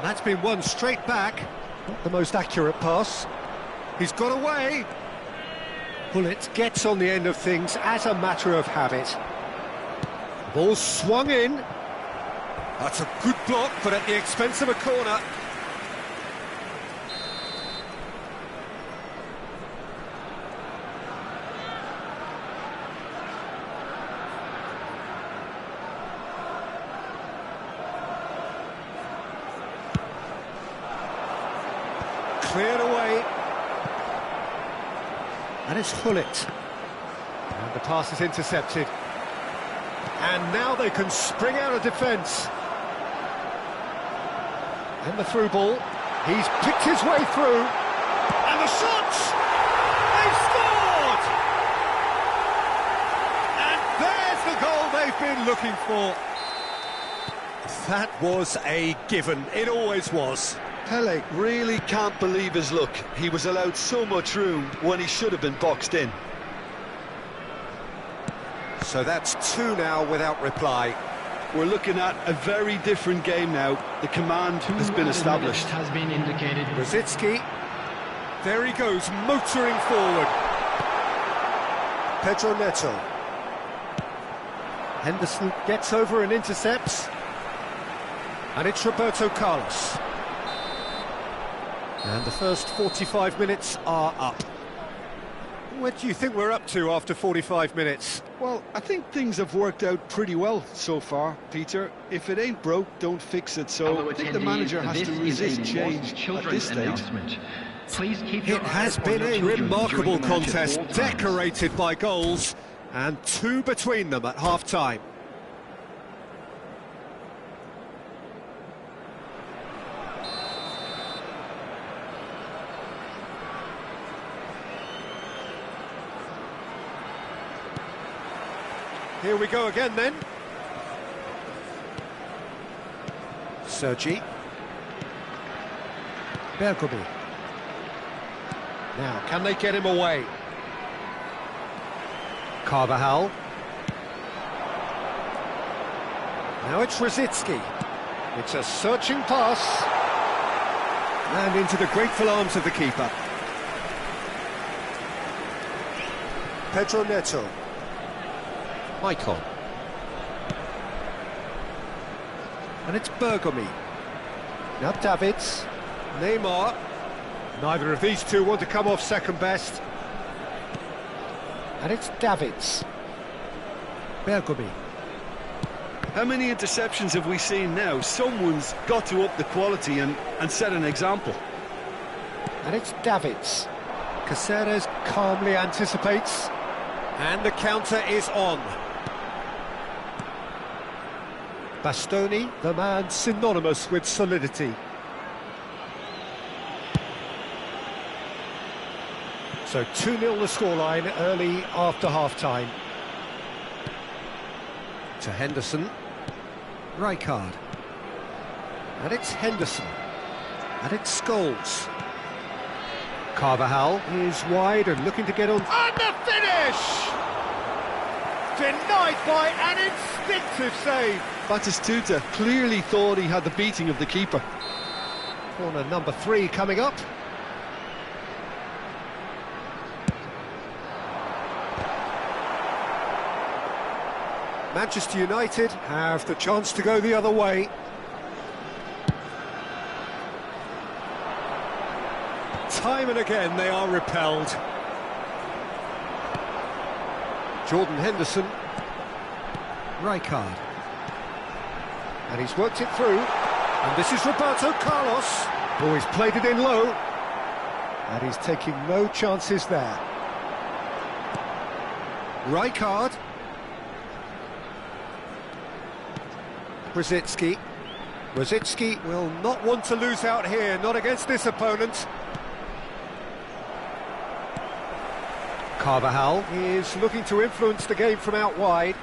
That's been won straight back. Not the most accurate pass. He's got away. Bullet gets on the end of things as a matter of habit. Ball swung in. That's a good block, but at the expense of a corner. Cleared away. And it's Hullet. And the pass is intercepted. And now they can spring out of defence. And the through ball. He's picked his way through. And the shots! They've scored! And there's the goal they've been looking for. That was a given. It always was. Pele really can't believe his luck. He was allowed so much room when he should have been boxed in. So that's two now without reply. We're looking at a very different game now. The command has been established. Has been indicated. Rosicky. There he goes, motoring forward. Pedro Neto. Henderson gets over and intercepts. And it's Roberto Carlos. And the first 45 minutes are up. What do you think we're up to after 45 minutes? Well, I think things have worked out pretty well so far, Peter. If it ain't broke, don't fix it. So I think the manager has to resist change at this stage. Please keep It has been a remarkable contest, decorated by goals, and two between them at half-time. Here we go again then. Sergi. Bergomi. Now, can they get him away? Carvajal. Now it's Rosicky. It's a searching pass. And into the grateful arms of the keeper. Pedro Neto. Icon. And it's Bergomi. Now Davids. Neymar. Neither of these two want to come off second best. And it's Davids. Bergomi. How many interceptions have we seen now? Someone's got to up the quality and set an example. And it's Davids. Caceres calmly anticipates. And the counter is on. Bastoni, the man synonymous with solidity. So 2-0 the scoreline early after half-time. To Henderson. Rijkaard. And it's Henderson. And it's Scholes. Carvajal is wide and looking to get on. And the finish! Denied by an instinctive save. Batistuta clearly thought he had the beating of the keeper. Corner number 3 coming up. Manchester United have the chance to go the other way. Time and again they are repelled. Jordan Henderson. Rijkaard. And he's worked it through. And this is Roberto Carlos. Oh, he's played it in low. And he's taking no chances there. Rijkaard. Rosicky. Rosicky will not want to lose out here, not against this opponent. Carvajal is looking to influence the game from out wide.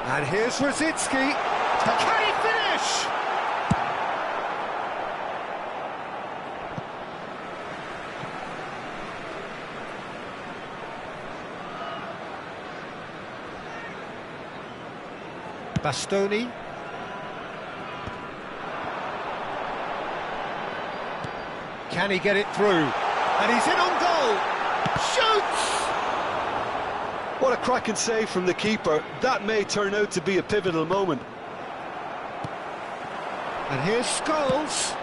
And here's Rosicky. Can he finish? Bastoni. Can he get it through? And he's in on goal! Shoots! What a cracking save from the keeper. That may turn out to be a pivotal moment. And here's Scholes.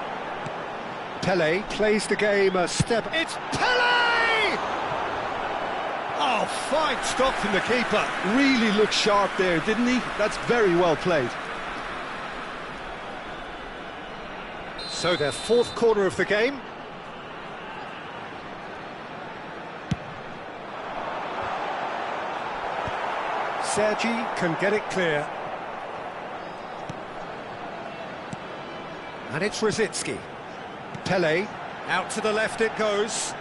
Pele plays the game a step. It's Pele! Oh, fine stop from the keeper. Really looked sharp there, didn't he? That's very well played. So their fourth corner of the game. Sergi can get it clear. And it's Rosicky. Pele, out to the left it goes.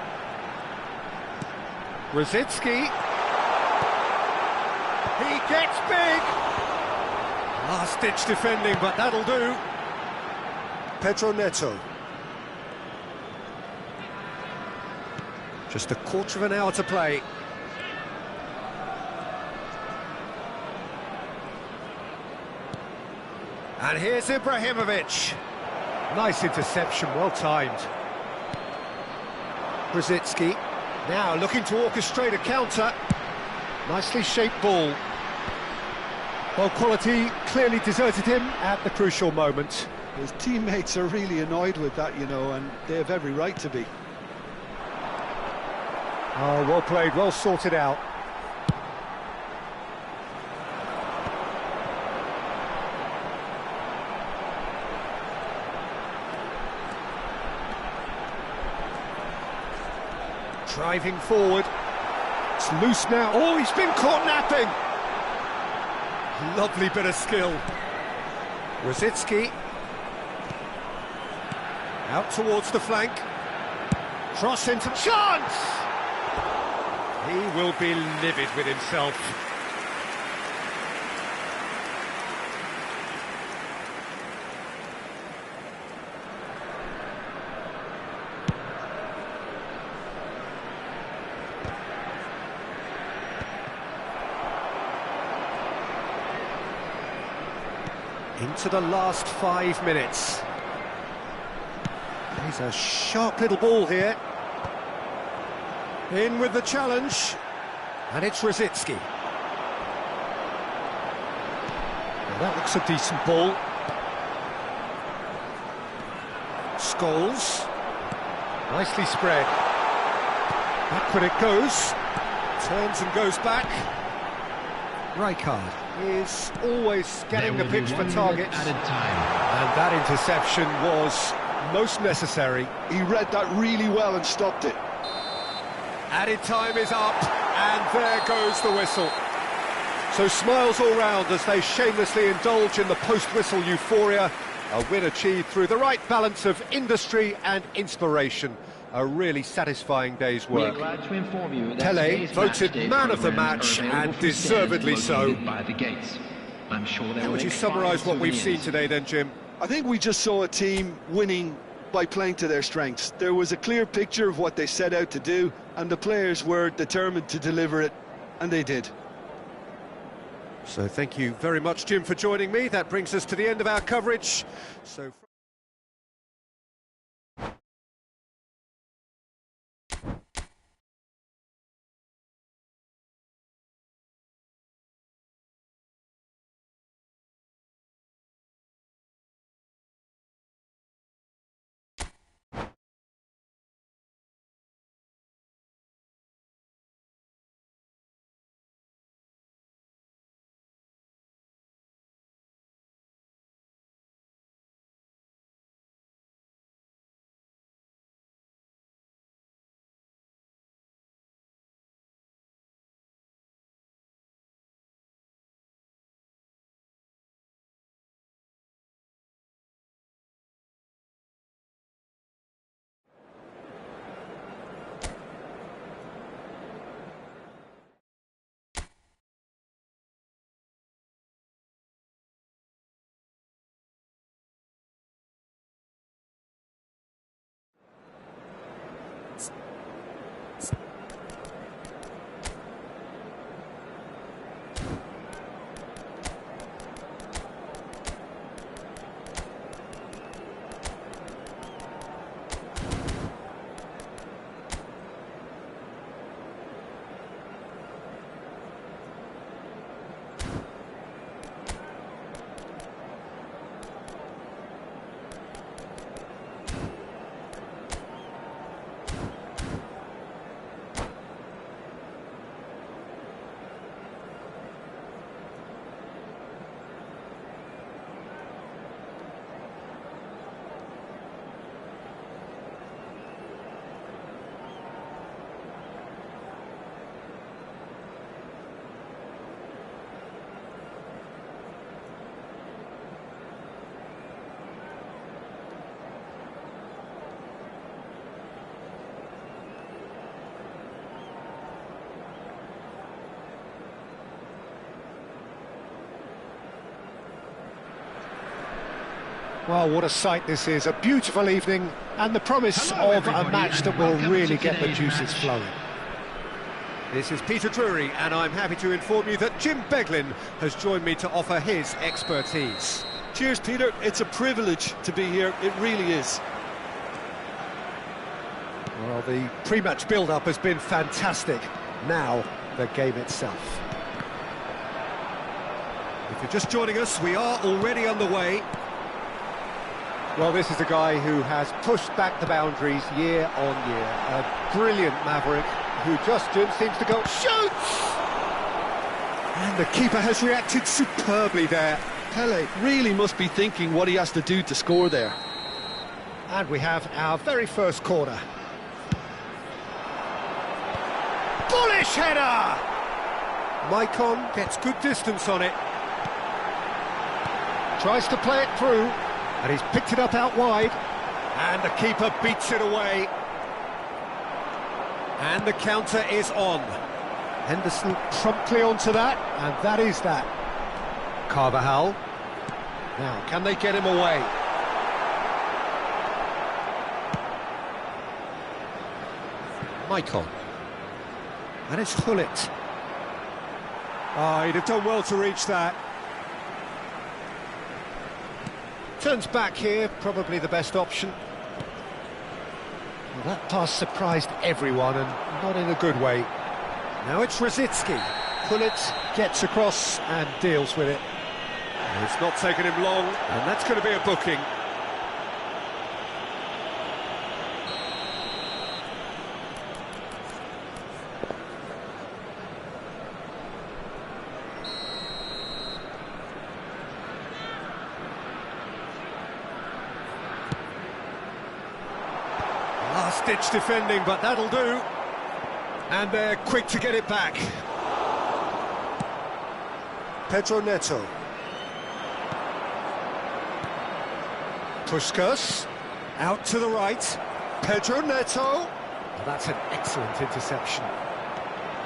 Rosicky. He gets big. Last-ditch defending, but that'll do. Pedro Neto. Just a quarter of an hour to play. And here's Ibrahimovic. Nice interception, well timed. Rosicky now looking to orchestrate a counter. Nicely shaped ball. Well, quality clearly deserted him at the crucial moment. His teammates are really annoyed with that, you know, and they have every right to be. Oh, well played, well sorted out. Driving forward. It's loose now. Oh, he's been caught napping. Lovely bit of skill. Rosicky. Out towards the flank. Cross into chance! He will be livid with himself. Into the last 5 minutes. He's a sharp little ball here. In with the challenge. And it's Rosicky. Well, that looks a decent ball. Scholes. Nicely spread. Backward it goes. Turns and goes back. Rijkaard is always getting the pitch for targets. At a time. And that interception was most necessary. He read that really well and stopped it. Added time is up, and there goes the whistle. So smiles all round as they shamelessly indulge in the post-whistle euphoria. A win achieved through the right balance of industry and inspiration. A really satisfying day's We are work. glad to inform you that Pele today's voted matchday man of the programs match, are available and for deservedly stands so. located by the gates. I'm sure there How will would you be summarise what we've seen souvenirs. today then, Jim? I think we just saw a team winning by playing to their strengths. There was a clear picture of what they set out to do, and the players were determined to deliver it, and they did. So thank you very much, Jim, for joining me. That brings us to the end of our coverage. So. Well, what a sight this is. A beautiful evening and the promise Hello, of a everybody, match that and will welcome really to get the today's juices match. flowing. This is Peter Drury, and I'm happy to inform you that Jim Beglin has joined me to offer his expertise. Cheers, Peter. It's a privilege to be here. It really is. Well, the pre-match build-up has been fantastic. Now, the game itself. If you're just joining us, we are already underway. Well, this is a guy who has pushed back the boundaries year on year. A brilliant maverick who just seems to go, shoots! And the keeper has reacted superbly there. Pele really must be thinking what he has to do to score there. And we have our very first corner. Bullish header! Maicon gets good distance on it. Tries to play it through, and he's picked it up out wide. And the keeper beats it away. And the counter is on. Henderson promptly onto that, and that is that. Carvajal. Now, can they get him away? Maicon. And it's Hullet. Oh, he'd have done well to reach that. Turns back here, probably the best option. Well, that pass surprised everyone, and not in a good way. Now it's Rosicki. Hullet gets across and deals with it. It's not taken him long, and that's going to be a booking. Last-ditch defending, but that'll do. And they're quick to get it back. Pedro Neto. Puskas. Out to the right. Pedro Neto. Well, that's an excellent interception.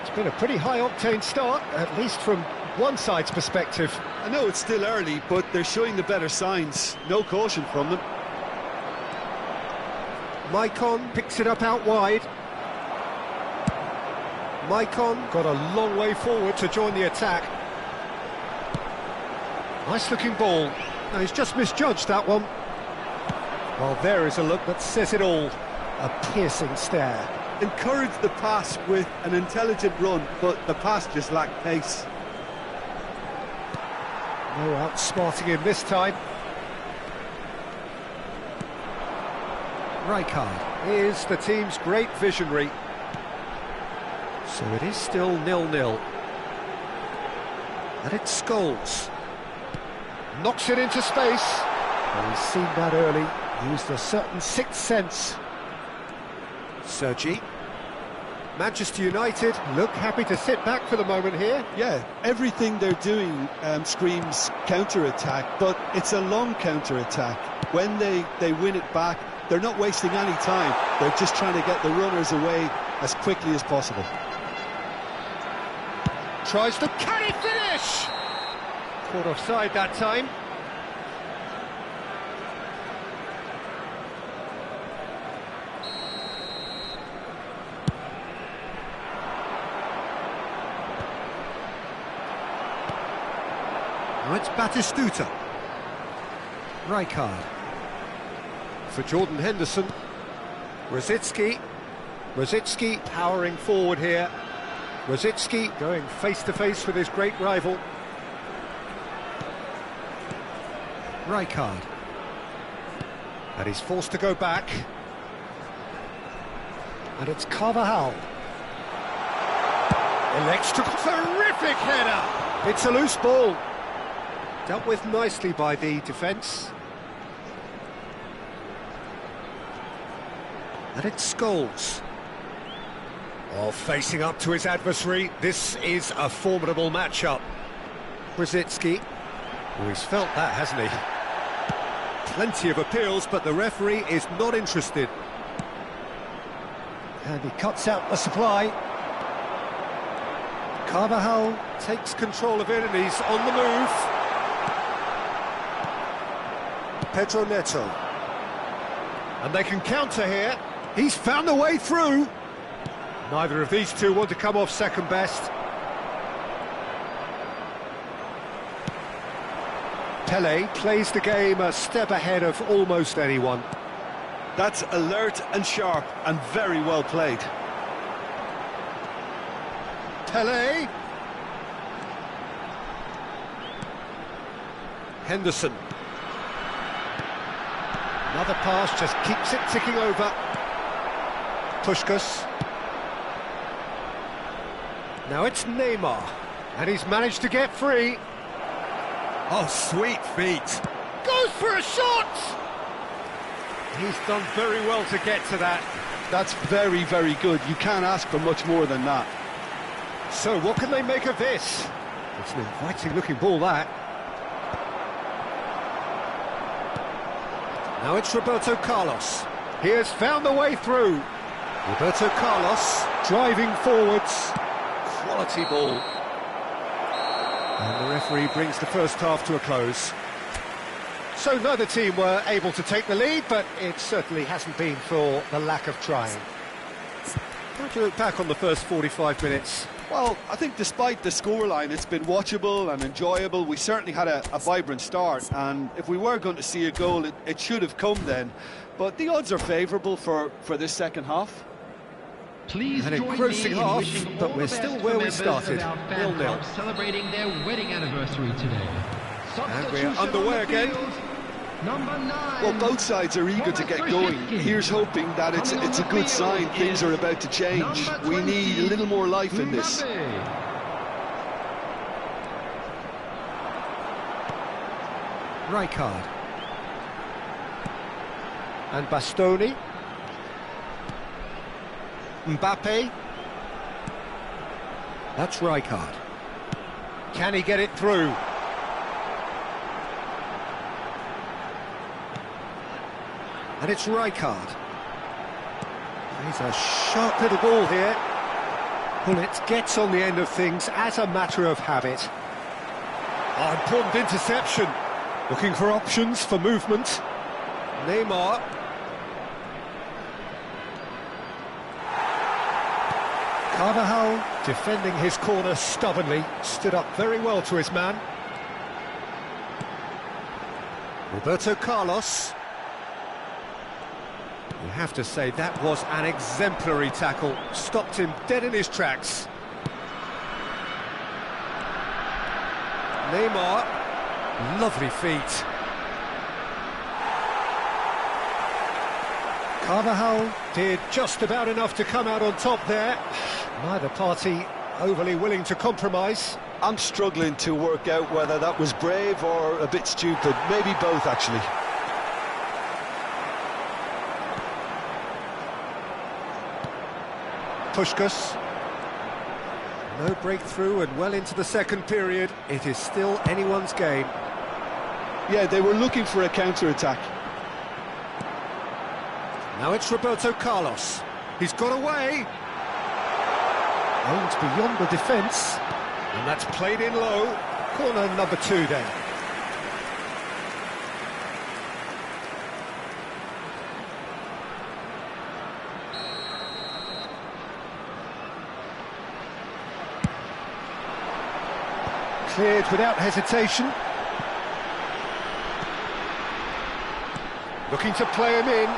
It's been a pretty high-octane start, at least from one side's perspective. I know it's still early, but they're showing the better signs. No caution from them. Maicon picks it up out wide. Maicon got a long way forward to join the attack. Nice looking ball. No, he's just misjudged that one. Well, there is a look that says it all. A piercing stare. Encouraged the pass with an intelligent run, but the pass just lacked pace. No outsmarting him this time. Rijkaard is the team's great visionary. So it is still 0-0. And it's Scholes. Knocks it into space. Well, he's seen that early. Used a certain sixth sense. Sergi. Manchester United look happy to sit back for the moment here. Yeah, everything they're doing screams counter-attack, but it's a long counter-attack. When they win it back, they're not wasting any time. They're just trying to get the runners away as quickly as possible. Tries to... Can he finish? Caught offside that time. Now it's Batistuta. Rijkaard. For Jordan Henderson. Rosicki. Rosicki powering forward here. Rosicki going face-to-face with his great rival. Rijkaard. And he's forced to go back. And it's Carvajal. Electric, terrific header! It's a loose ball. Dealt with nicely by the defence. And it's Scholes. Oh, facing up to his adversary, this is a formidable matchup. Rosicki, oh, he's felt that, hasn't he? Plenty of appeals, but the referee is not interested. And he cuts out the supply. Carvajal takes control of it and he's on the move. Pedro Neto. And they can counter here. He's found a way through. Neither of these two want to come off second best. Pele plays the game a step ahead of almost anyone. That's alert and sharp and very well played. Pele. Henderson. Another pass, just keeps it ticking over. Puskas. Now it's Neymar, and he's managed to get free. Oh, sweet feet. Goes for a shot! He's done very well to get to that. That's very, very good. You can't ask for much more than that. So what can they make of this? It's an inviting looking ball, that. Now it's Roberto Carlos. He has found the way through. Roberto Carlos driving forwards. Quality ball. And the referee brings the first half to a close. So neither team were able to take the lead, but it certainly hasn't been for the lack of trying. How do you look back on the first 45 minutes? Well, I think despite the scoreline, it's been watchable and enjoyable. We certainly had a vibrant start, and if we were going to see a goal, it should have come then. But the odds are favourable for this second half. Please An join engrossing me in half, wishing but all we're the still best where for we members started, of our fan 0-0. club celebrating their wedding anniversary today. And we're Substitution underway on the again. field, number 9. Well, both sides are eager to get going. Here's hoping that it's a good sign things are about to change. We need a little more life in this. Rijkaard. And Bastoni. Mbappe. That's Rijkaard. Can he get it through? And it's Rijkaard. He's a sharp little ball here. Gullit gets on the end of things as a matter of habit. Oh, important interception. Looking for options for movement. Neymar. Carvajal defending his corner stubbornly. Stood up very well to his man. Roberto Carlos. You have to say that was an exemplary tackle. Stopped him dead in his tracks. Neymar. Lovely feet. Carvajal did just about enough to come out on top there. Neither party overly willing to compromise. I'm struggling to work out whether that was brave or a bit stupid. Maybe both, actually. Puskas. No breakthrough and well into the second period. It is still anyone's game. Yeah, they were looking for a counter-attack. Now it's Roberto Carlos. He's got away. Aimed beyond the defence. And that's played in low. Corner number 2 then. Cleared without hesitation. Looking to play him in.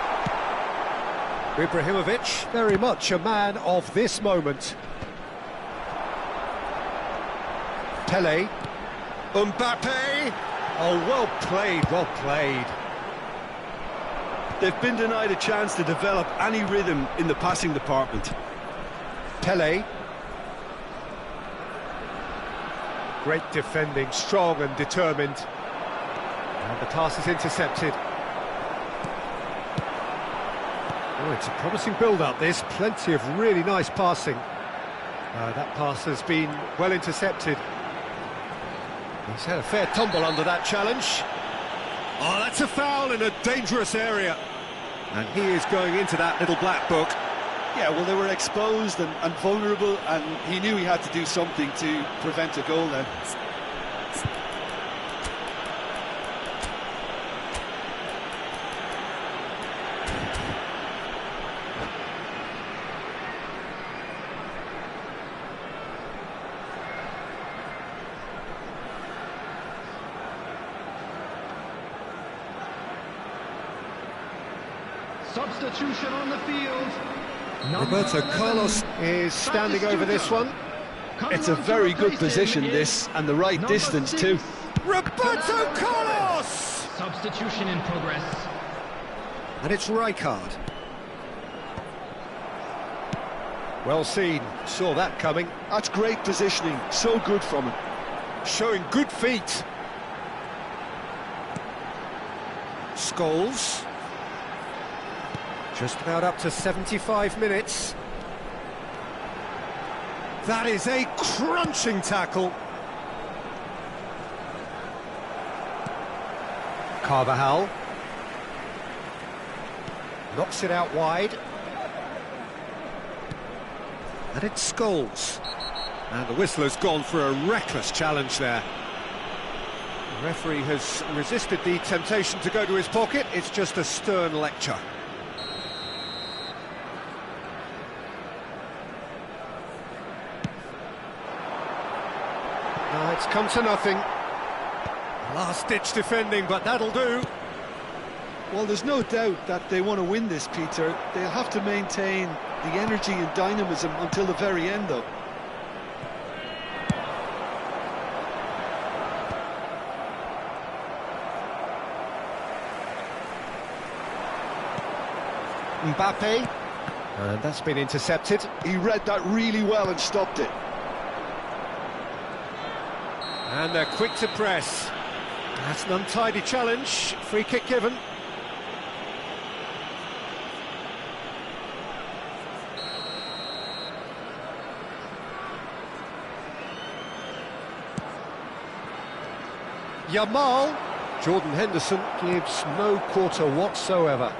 Ibrahimovic, very much a man of this moment. Pele. Mbappe. Oh, well played, well played. They've been denied a chance to develop any rhythm in the passing department. Pele. Great defending, strong and determined. And the pass is intercepted. Oh, it's a promising build-up, this. Plenty of really nice passing. That pass has been well intercepted. He's had a fair tumble under that challenge. Oh, that's a foul in a dangerous area. And he is going into that little black book. Yeah, well, they were exposed and vulnerable, and he knew he had to do something to prevent a goal then. Substitution on the field. Roberto Carlos is standing over this one. It's a very good position, this, and the right distance too. Roberto Carlos! Substitution in progress. And it's Rijkaard. Well seen, saw that coming. That's great positioning, so good from him. Showing good feet. Scholes. Just about up to 75 minutes. That is a crunching tackle. Carvajal. Knocks it out wide. And it's Scholes. And the whistle has gone for a reckless challenge there. The referee has resisted the temptation to go to his pocket. It's just a stern lecture. It's come to nothing. Last-ditch defending, but that'll do. Well, there's no doubt that they want to win this, Peter. They'll have to maintain the energy and dynamism until the very end, though. Mbappe, and that's been intercepted. He read that really well and stopped it. And they're quick to press. That's an untidy challenge. Free kick given. Yamal. Jordan Henderson gives no quarter whatsoever.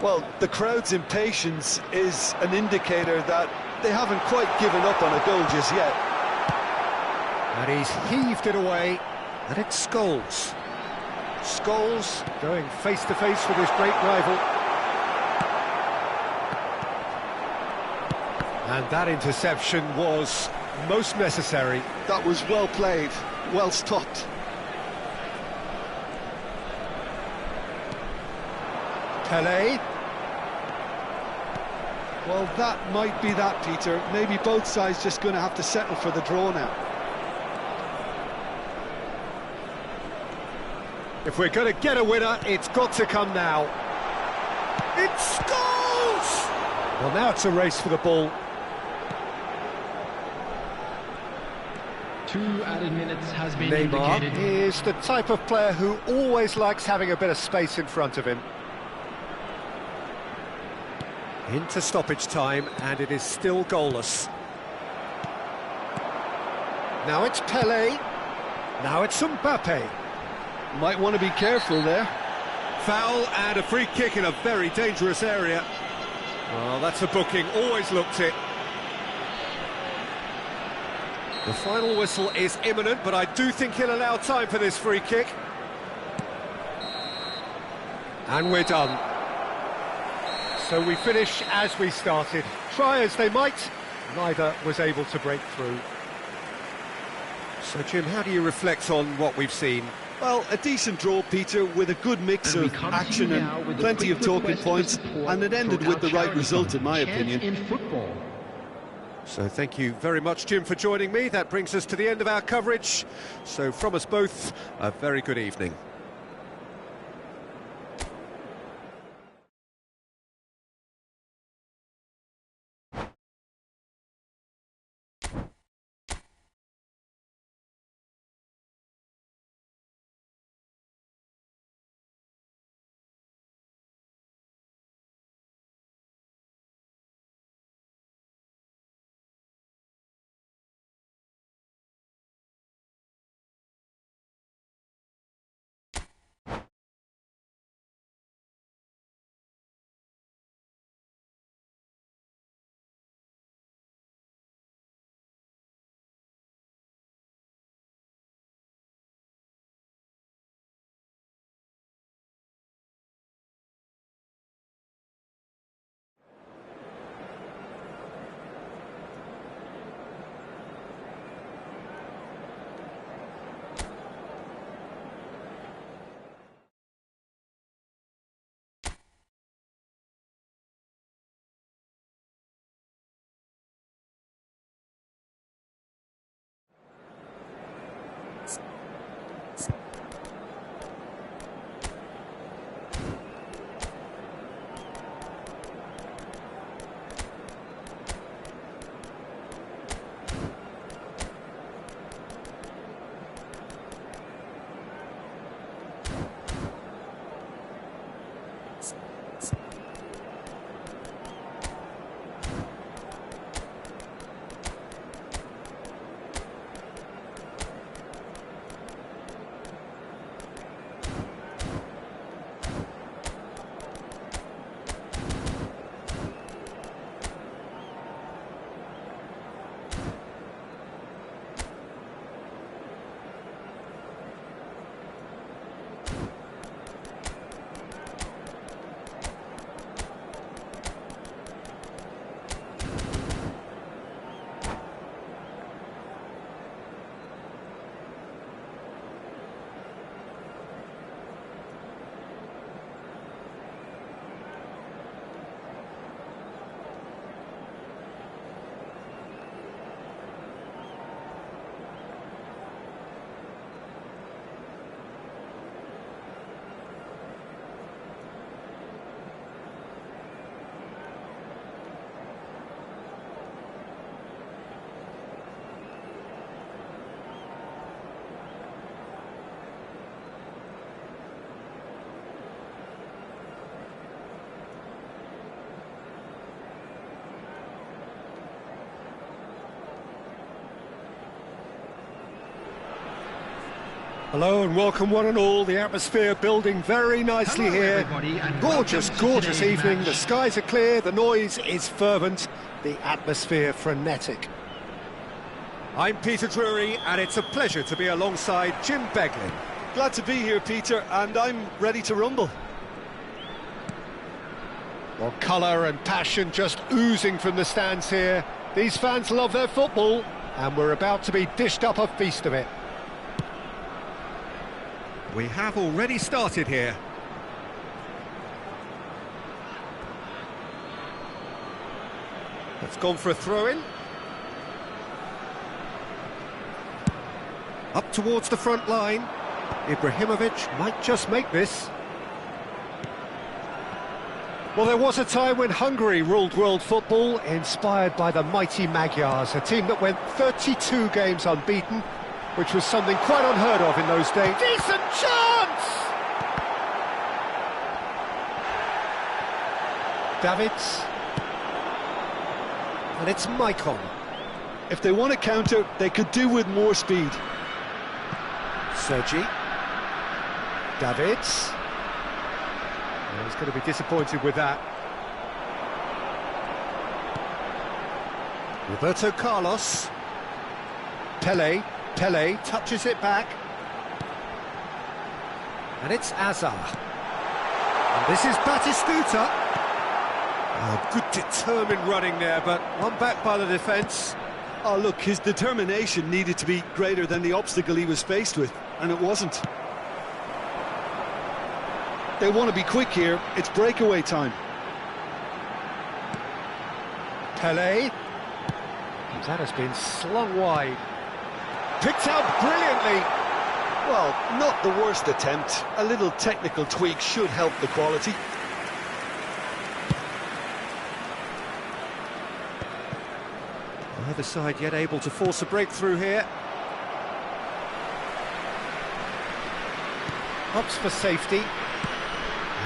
Well, the crowd's impatience is an indicator that they haven't quite given up on a goal just yet. And he's heaved it away, and it's Scholes. Scholes going face-to-face with his great rival. And that interception was most necessary. That was well played, well stopped. Pelé. Well, that might be that, Peter. Maybe both sides just going to have to settle for the draw now. If we're going to get a winner, it's got to come now. It's Scholes! Well, now it's a race for the ball. 2 added minutes has been Neymar indicated. is the type of player who always likes having a bit of space in front of him. Into stoppage time, and it is still goalless. Now it's Pelé. Now it's Mbappe. Might want to be careful there. Foul and a free kick in a very dangerous area. Well, that's a booking, always looked it. The final whistle is imminent, but I do think he'll allow time for this free kick. And we're done. So we finish as we started. Try as they might, neither was able to break through. So, Jim, how do you reflect on what we've seen? Well, a decent draw, Peter, with a good mix of action and plenty of talking points, and it ended with the right result, in my opinion. In football. So thank you very much, Jim, for joining me. That brings us to the end of our coverage. So from us both, a very good evening. Hello and welcome one and all. The atmosphere building very nicely Hello, here. everybody, and Gorgeous, welcome to gorgeous today's evening. match. The skies are clear, the noise is fervent, the atmosphere frenetic. I'm Peter Drury and it's a pleasure to be alongside Jim Beglin. Glad to be here, Peter, and I'm ready to rumble. Well, colour and passion just oozing from the stands here. These fans love their football and we're about to be dished up a feast of it. We have already started here. It's gone for a throw-in. Up towards the front line. Ibrahimovic might just make this. Well, there was a time when Hungary ruled world football, inspired by the mighty Magyars, a team that went 32 games unbeaten, which was something quite unheard of in those days. Decent chance! Davids. And it's Maicon. If they want to counter, they could do with more speed. Sergi. Davids. Well, he's going to be disappointed with that. Roberto Carlos. Pele touches it back. And it's Azar. And this is Batistuta. Oh, good determined running there, but one back by the defence. Oh, look, his determination needed to be greater than the obstacle he was faced with, and it wasn't. They want to be quick here. It's breakaway time. Pele. That has been slung wide. Picked out brilliantly. Well, not the worst attempt. A little technical tweak should help the quality. Either side yet able to force a breakthrough here. Hops for safety.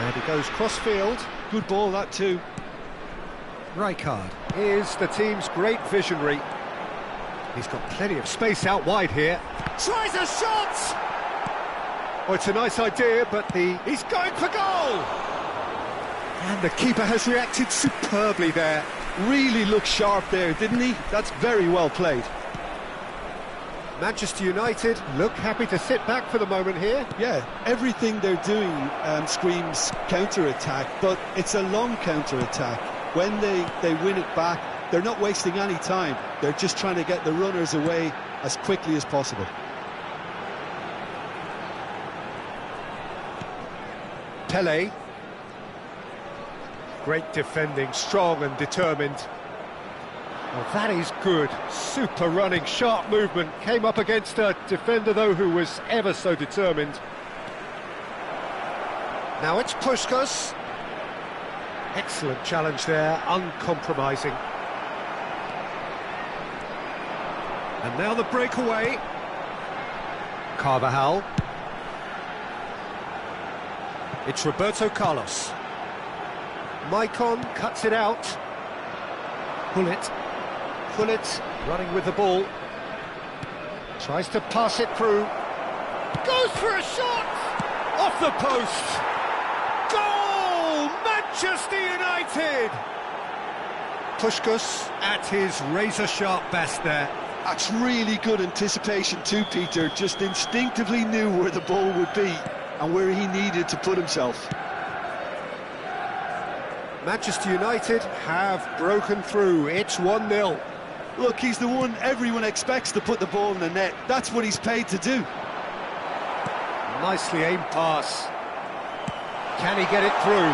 And he goes cross-field. Good ball, that too. Rijkaard is the team's great visionary. He's got plenty of space out wide here. Tries a shot! Oh, it's a nice idea, but he's going for goal! And the keeper has reacted superbly there. Really looked sharp there, didn't he? That's very well played. Manchester United look happy to sit back for the moment here. Yeah, everything they're doing screams counter-attack, but it's a long counter-attack. When they win it back, they're not wasting any time. They're just trying to get the runners away as quickly as possible. Pele. Great defending, strong and determined. Well, that is good. Super running, sharp movement. Came up against a defender, though, who was ever so determined. Now it's Puskás. Excellent challenge there, uncompromising. And now the breakaway. Carvajal. It's Roberto Carlos. Maicon cuts it out. Gullit running with the ball. Tries to pass it through. Goes for a shot! Off the post! Goal! Manchester United! Puskás at his razor-sharp best there. That's really good anticipation too, Peter. Just instinctively knew where the ball would be and where he needed to put himself. Manchester United have broken through. It's 1-0. Look, he's the one everyone expects to put the ball in the net. That's what he's paid to do. Nicely aimed pass. Can he get it through?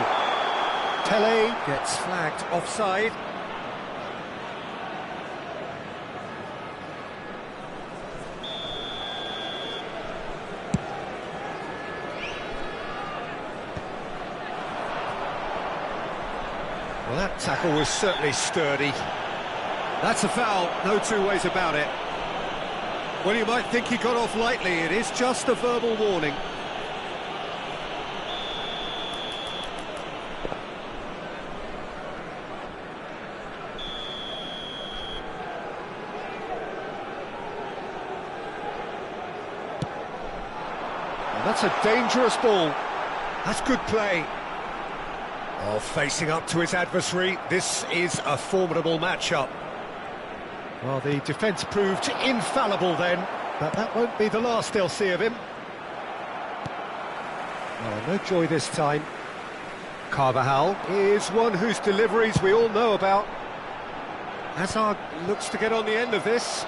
Pele gets flagged offside. Well, that tackle was certainly sturdy. That's a foul, no two ways about it. Well, you might think he got off lightly, it is just a verbal warning. That's a dangerous ball. That's good play. Oh, facing up to his adversary, this is a formidable matchup. Well, the defence proved infallible then, but that won't be the last they'll see of him. Oh, no joy this time. Carvajal is one whose deliveries we all know about. Hazard looks to get on the end of this.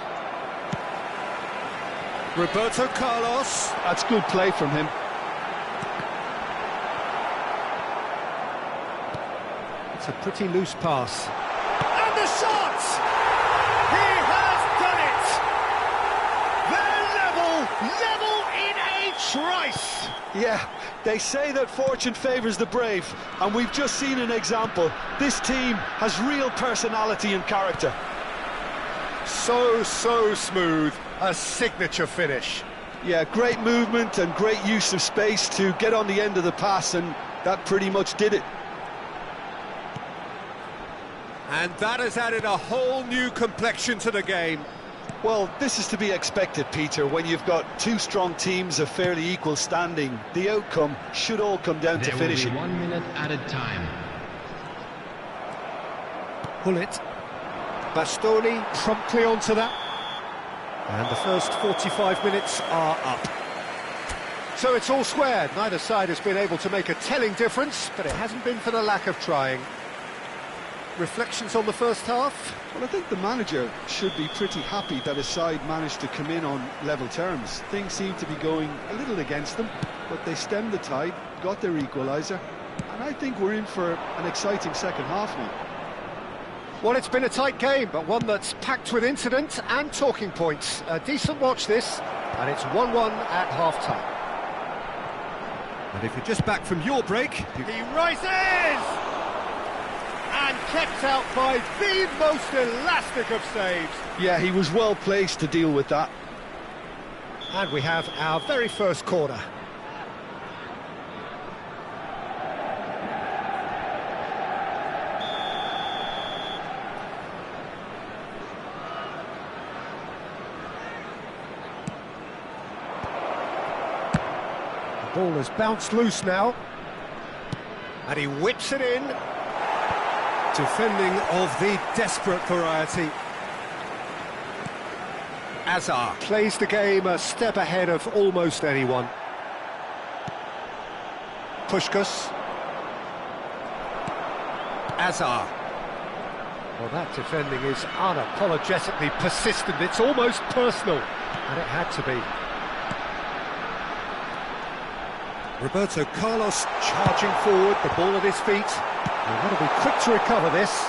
Roberto Carlos. That's good play from him. It's a pretty loose pass. And the shot! He has done it! They're level in a trice! Yeah, they say that fortune favours the brave, and we've just seen an example. This team has real personality and character. So smooth. A signature finish. Yeah, great movement and great use of space to get on the end of the pass, and that pretty much did it. And that has added a whole new complexion to the game. Well, this is to be expected, Peter. When you've got two strong teams of fairly equal standing, the outcome should all come down to finishing. There will be 1 minute added time. Hullet. Bastoni promptly onto that. And the first 45 minutes are up. So it's all square. Neither side has been able to make a telling difference, but it hasn't been for the lack of trying. Reflections on the first half? Well, I think the manager should be pretty happy that his side managed to come in on level terms. Things seem to be going a little against them, but they stemmed the tide, got their equaliser, and I think we're in for an exciting second half now. Well, it's been a tight game, but one that's packed with incident and talking points. A decent watch this, and it's 1-1 at half-time. And if you're just back from your break... He rises! And kept out by the most elastic of saves. Yeah, he was well placed to deal with that. And we have our very first corner. The ball has bounced loose now. And he whips it in. Defending of the desperate variety. Azar plays the game a step ahead of almost anyone. Puskás. Azar. Well, that defending is unapologetically persistent. It's almost personal, and it had to be. Roberto Carlos charging forward, the ball at his feet. They've got to be quick to recover this.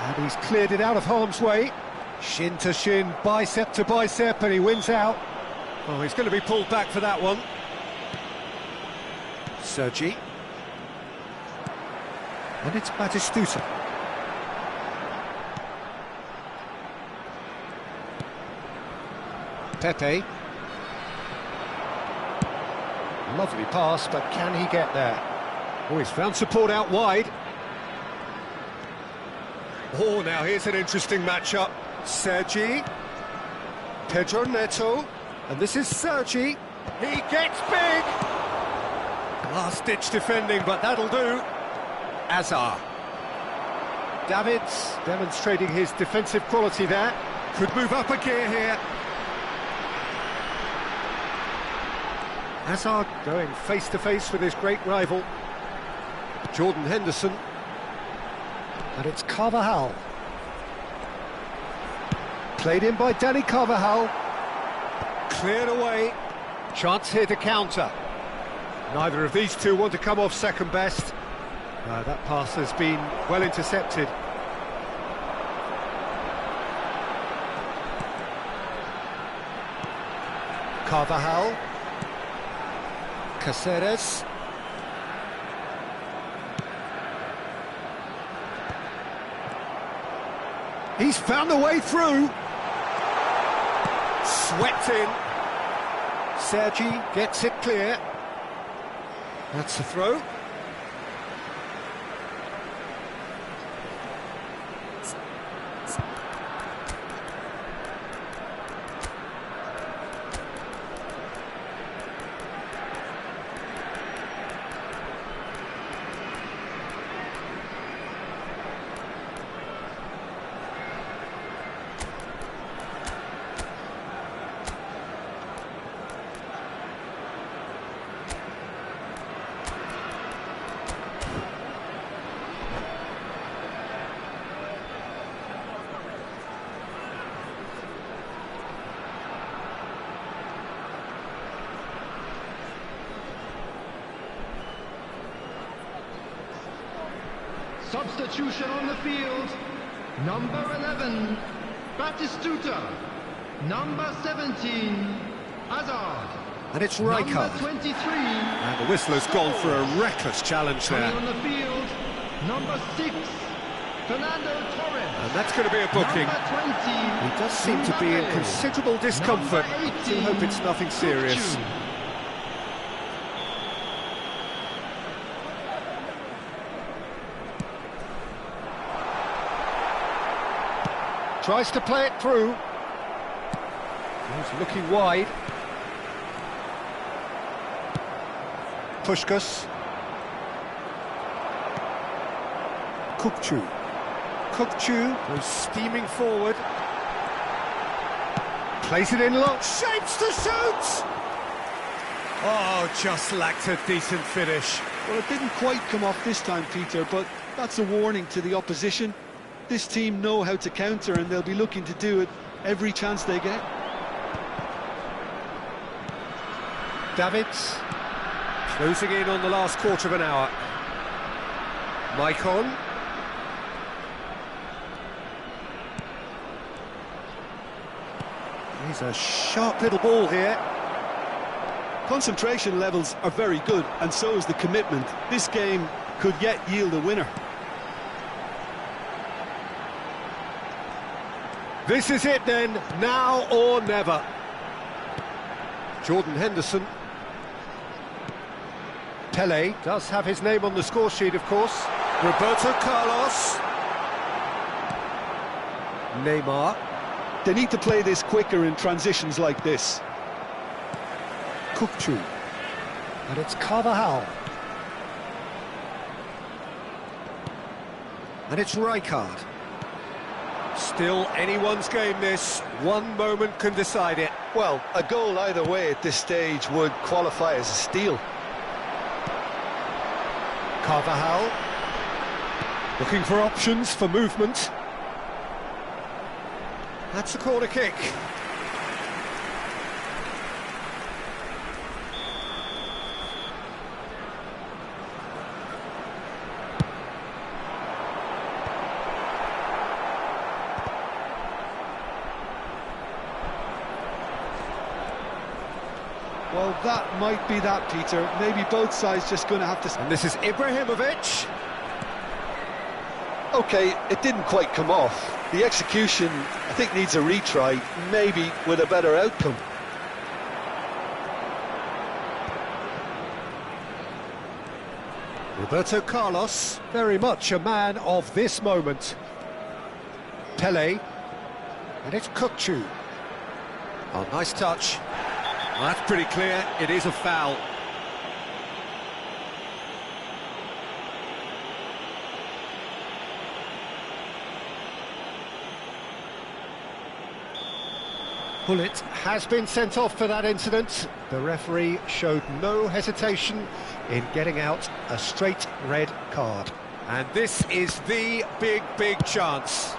And he's cleared it out of harm's way. Shin to shin, bicep to bicep, and he wins out. Oh, he's going to be pulled back for that one. Sergi. And it's Batistuta. Pepe. Lovely pass, but can he get there? Oh, he's found support out wide. Oh, now here's an interesting matchup. Sergi. Pedro Neto. And this is Sergi. He gets big! Last-ditch defending, but that'll do. Azar. Davids demonstrating his defensive quality there. Could move up a gear here. Hazard going face-to-face with his great rival, Jordan Henderson. And it's Carvajal. Played in by Danny Carvajal. Cleared away. Chance here to counter. Neither of these two want to come off second best. That pass has been well intercepted. Carvajal. Cáceres. He's found a way through. Swept in. Sergi gets it clear. That's the throw. Substitution on the field. Number 11, Batistuta. Number 17, Hazard. And it's Number Rijkaard. 23. And the whistle has gone for a reckless challenge Coming there. on the field, number 6, Fernando Torres. And that's going to be a booking. Number 20. He does seem to be in Mbappe. considerable discomfort. Number I do hope it's nothing serious. Kukçu. Tries to play it through. He's looking wide. Puskás. Kukçu goes steaming forward. Plays it in low. Shapes to shoot! Oh, just lacked a decent finish. Well, it didn't quite come off this time, Peter, but that's a warning to the opposition. This team know how to counter, and they'll be looking to do it every chance they get. Davids closing in on the last quarter of an hour. Maicon. He's a sharp little ball here. Concentration levels are very good, and so is the commitment. This game could yet yield a winner. This is it then, now or never. Jordan Henderson. Pelé does have his name on the score sheet, of course. Roberto Carlos. Neymar. They need to play this quicker in transitions like this. Kukçu. And it's Carvajal. And it's Rijkaard. Still anyone's game this. One moment can decide it. Well, a goal either way at this stage would qualify as a steal. Carvajal. Looking for options for movement. That's a corner kick. Well, that might be that, Peter. Maybe both sides just going to have to... And this is Ibrahimovic. OK, it didn't quite come off. The execution, I think, needs a retry, maybe with a better outcome. Roberto Carlos, very much a man of this moment. Pelé. And it's Kukçu. Oh, nice touch. Well, that's pretty clear, it is a foul. Bullet has been sent off for that incident. The referee showed no hesitation in getting out a straight red card. And this is the big chance.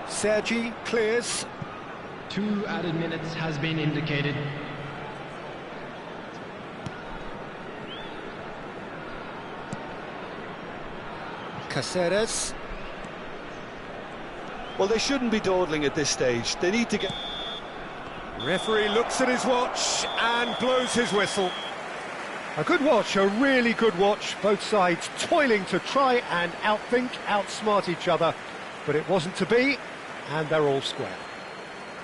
Sergi clears. 2 added minutes has been indicated. Cáceres. Well, they shouldn't be dawdling at this stage. They need to get... Referee looks at his watch and blows his whistle. A good watch, a really good watch. Both sides toiling to try and outthink, outsmart each other. But it wasn't to be, and they're all square.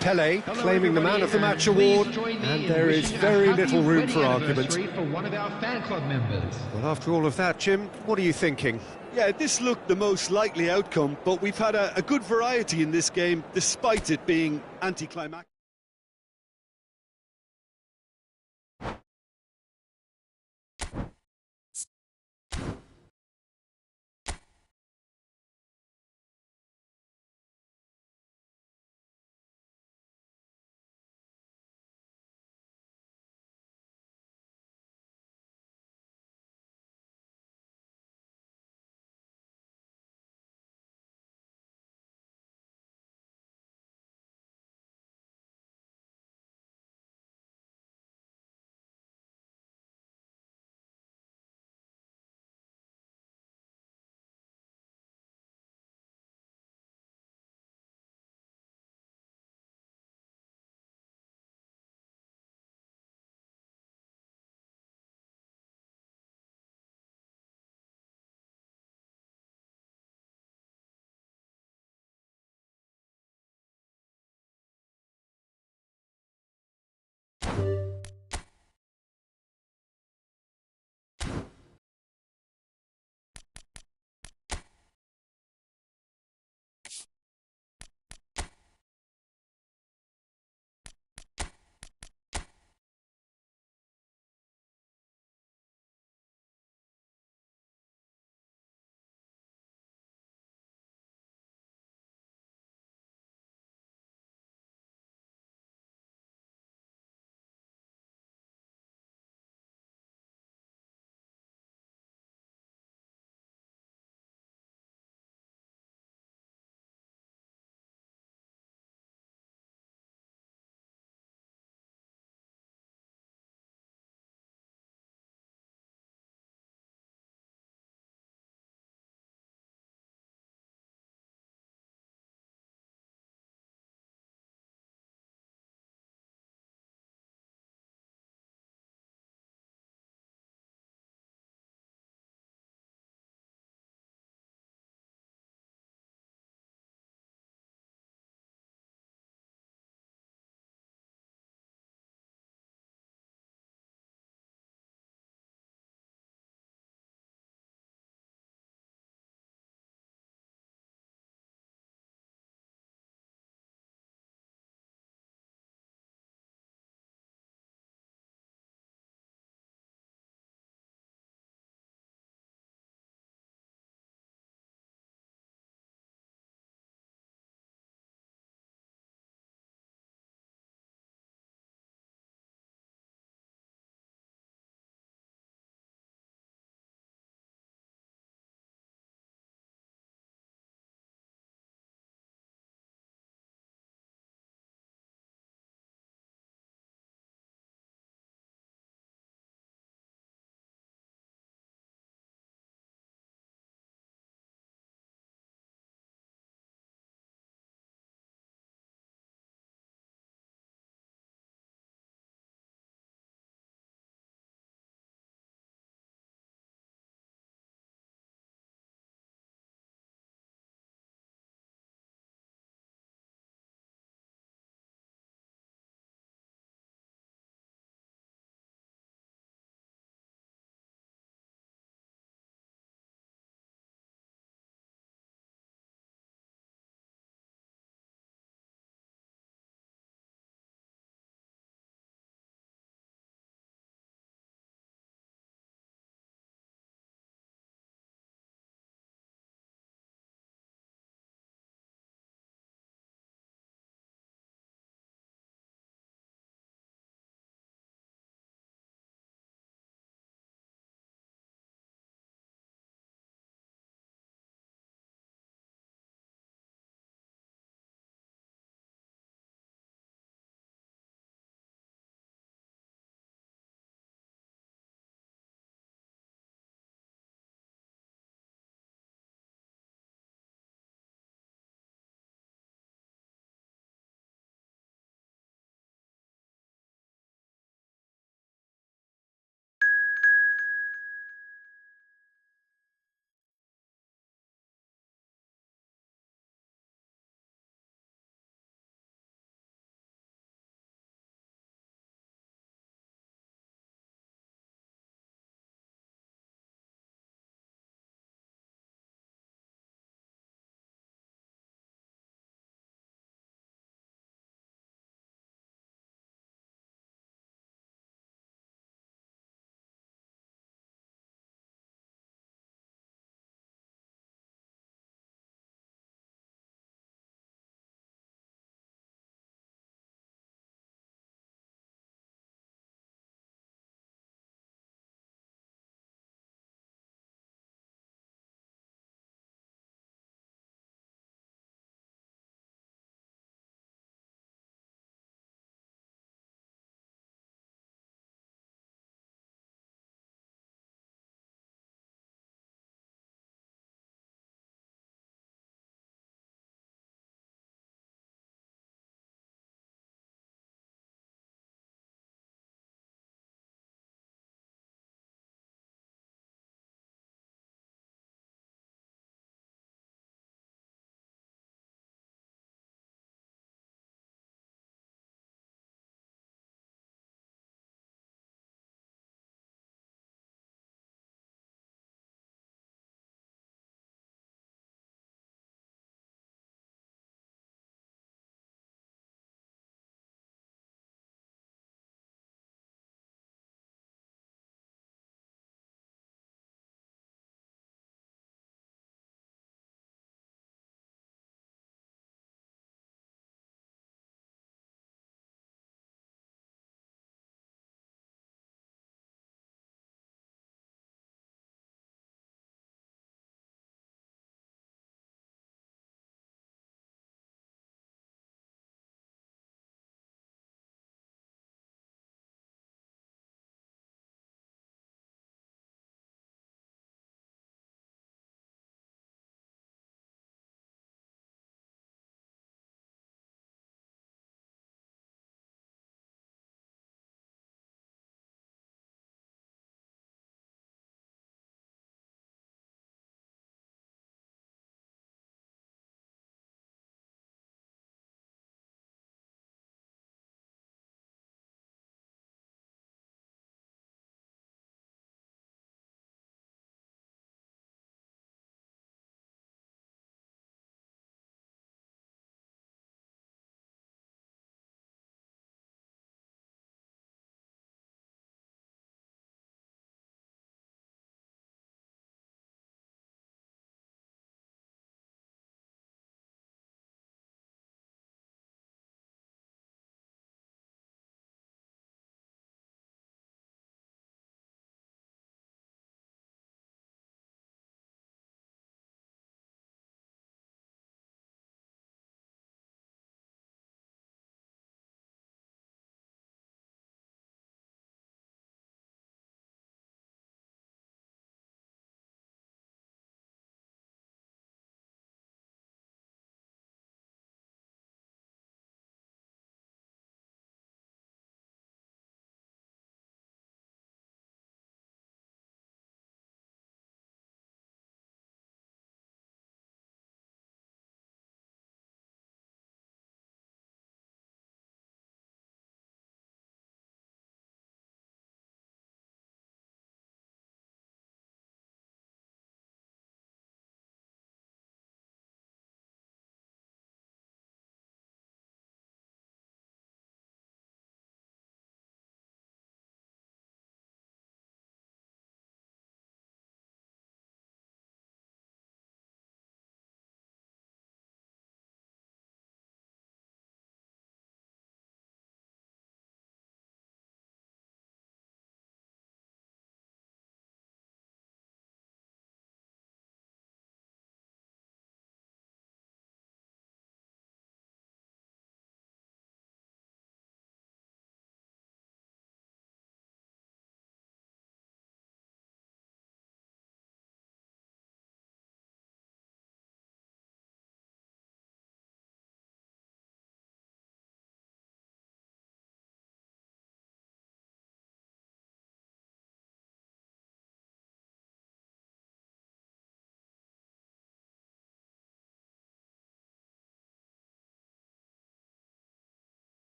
Pelé claiming the Man of the Match award, and there is very little room for argument. For one of our fan club members. Well, after all of that, Jim, what are you thinking? Yeah, this looked the most likely outcome, but we've had a good variety in this game, despite it being anticlimactic.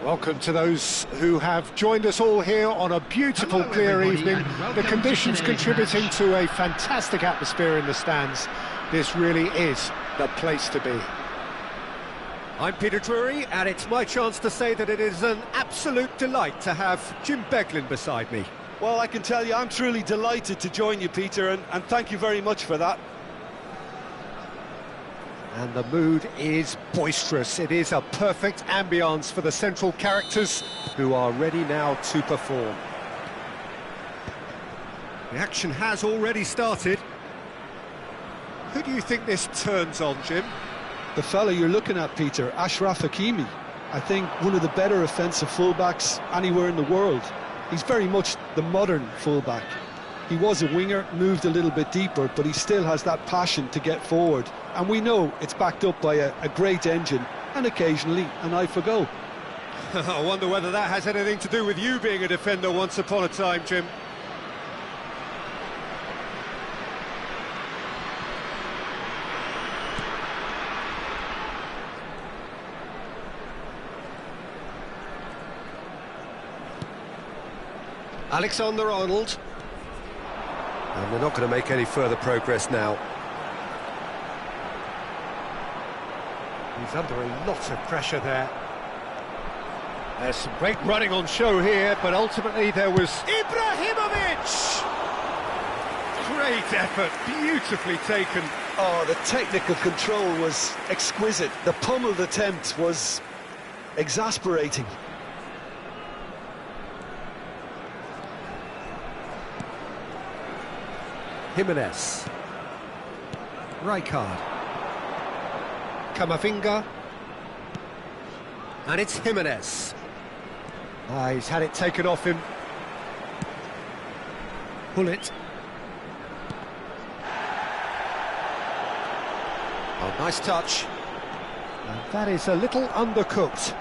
Welcome to those who have joined us all here on a beautiful, clear evening. The conditions contributing to a fantastic atmosphere in the stands. This really is the place to be. I'm Peter Drury, and it's my chance to say that it is an absolute delight to have Jim Beglin beside me. Well, I can tell you I'm truly delighted to join you, Peter, and thank you very much for that. And the mood is boisterous. It is a perfect ambience for the central characters who are ready now to perform. The action has already started. Who do you think this turns on, Jim? The fella you're looking at, Peter, Ashraf Hakimi. I think one of the better offensive fullbacks anywhere in the world. He's very much the modern fullback. He was a winger, moved a little bit deeper, but he still has that passion to get forward. And we know it's backed up by a great engine and occasionally an eye for goal. I wonder whether that has anything to do with you being a defender once upon a time, Jim. Alexander-Arnold. And they're not going to make any further progress now. He's under a lot of pressure there. There's some great running on show here, but ultimately there was Ibrahimovic! Great effort, beautifully taken. Oh, the technical control was exquisite. The pummeled attempt was exasperating. Jimenez. Rijkaard. Camavinga. And it's Jimenez. He's had it taken off him. Hullet. Oh, nice touch. And that is a little undercooked.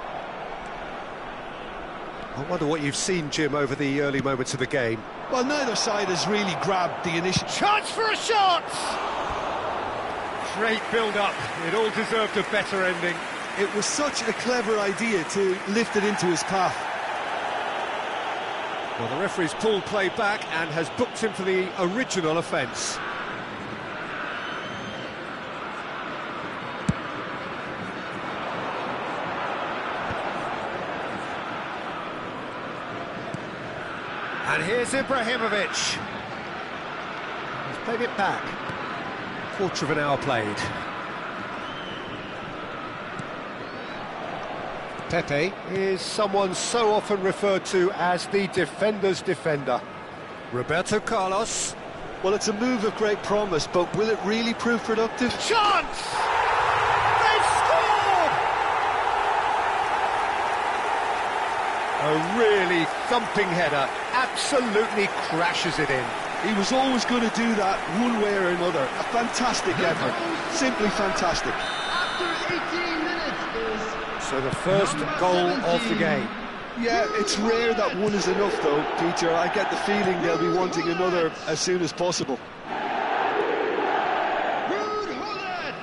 I wonder what you've seen, Jim, over the early moments of the game. Well, neither side has really grabbed the initiative. Chance for a shot! Great build-up. It all deserved a better ending. It was such a clever idea to lift it into his path. Well, the referee's pulled play back and has booked him for the original offence. And here's Ibrahimovic. He's played it back. Quarter of an hour played. Pepe is someone so often referred to as the defender's defender. Roberto Carlos. Well, it's a move of great promise, but will it really prove productive? Chance! They've scored! A really thumping header, absolutely crashes it in. He was always going to do that one way or another. A fantastic effort, simply fantastic. After 18 minutes is... So the first goal of the game. Yeah, it's rare that one is enough though, Peter. I get the feeling they'll be wanting another as soon as possible. Ruud Gullit!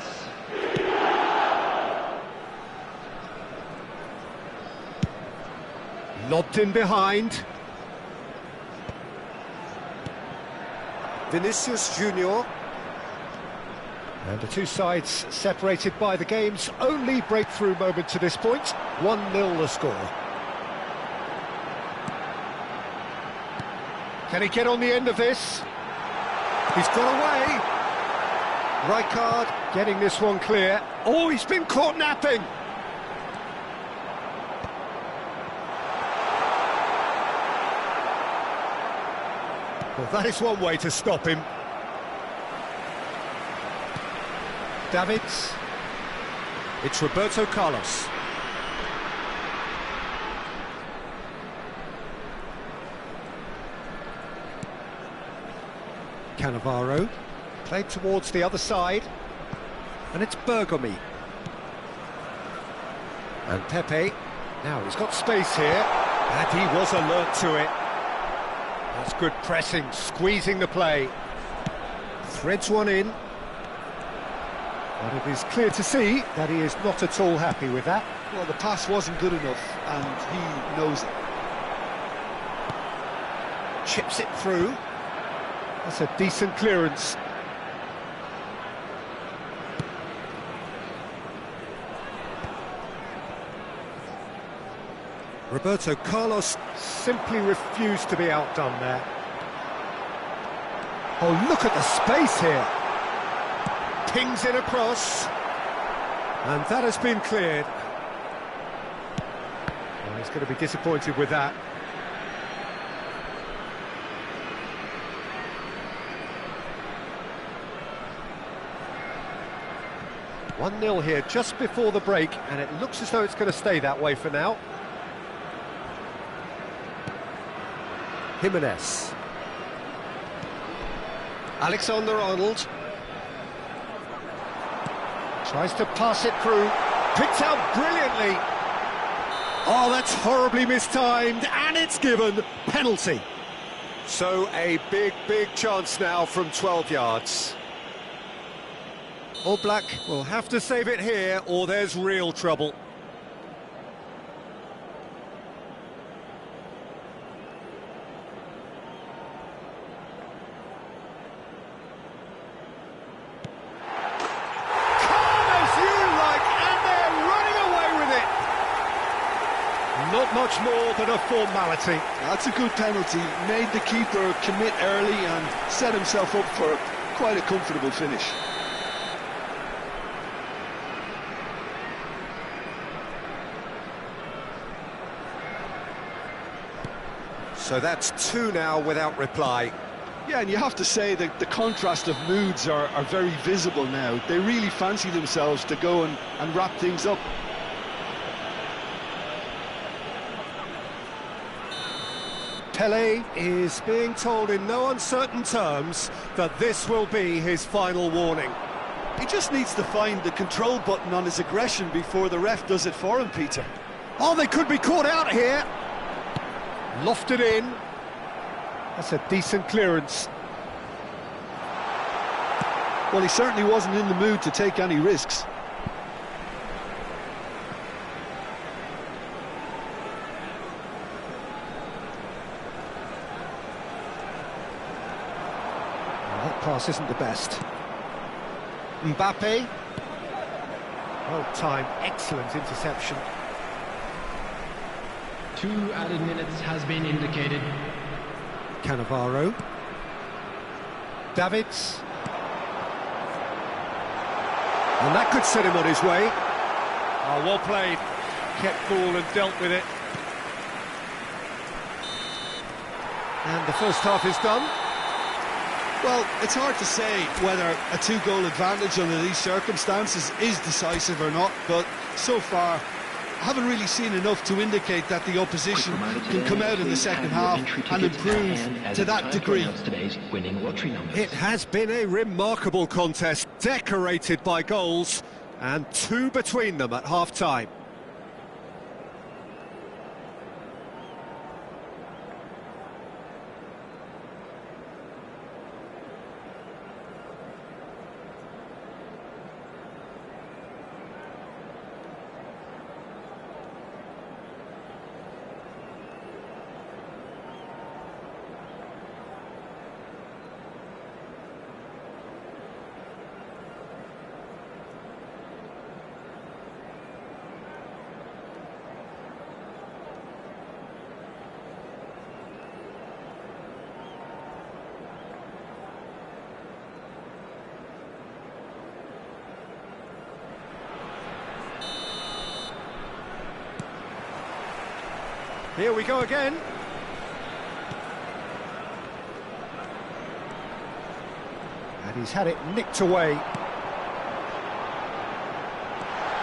Lobbed in behind. Vinicius Junior. And the two sides separated by the game's only breakthrough moment to this point. 1-0 the score. Can he get on the end of this? He's got away. Rijkaard getting this one clear. Oh, he's been caught napping. Well, that is one way to stop him. Davids. It's Roberto Carlos. Cannavaro. Played towards the other side. And it's Bergomi. And Pepe. Now he's got space here. And he was alert to it. That's good pressing, squeezing the play. Threads one in. But it is clear to see that he is not at all happy with that. Well, the pass wasn't good enough, and he knows it. Chips it through. That's a decent clearance. Roberto Carlos simply refused to be outdone there. Oh, look at the space here. Pings it across. And that has been cleared. Well, he's going to be disappointed with that. One 0 here just before the break, and it looks as though it's going to stay that way for now. Jimenez. Alexander-Arnold. Tries to pass it through. Picked out brilliantly. Oh, that's horribly mistimed, and it's given. Penalty. So a big chance now from 12 yards. All Black will have to save it here, or there's real trouble. Not much more than a formality. That's a good penalty. Made the keeper commit early and set himself up for quite a comfortable finish. So that's two now without reply. Yeah, and you have to say that the contrast of moods are very visible now. They really fancy themselves to go and wrap things up. Pele is being told in no uncertain terms that this will be his final warning. He just needs to find the control button on his aggression before the ref does it for him, Peter. Oh, they could be caught out here. Lofted in. That's a decent clearance. Well, he certainly wasn't in the mood to take any risks. That pass isn't the best. Mbappe. Well timed, excellent interception. 2 added minutes has been indicated. Cannavaro. Davids. And that could set him on his way. Oh, well played. Kept ball and dealt with it. And the first half is done. Well, it's hard to say whether a 2-goal advantage under these circumstances is decisive or not, but so far I haven't really seen enough to indicate that the opposition can come out in the second half and improve to that degree. It has been a remarkable contest, decorated by goals, and 2 between them at half-time. Here we go again. And he's had it nicked away.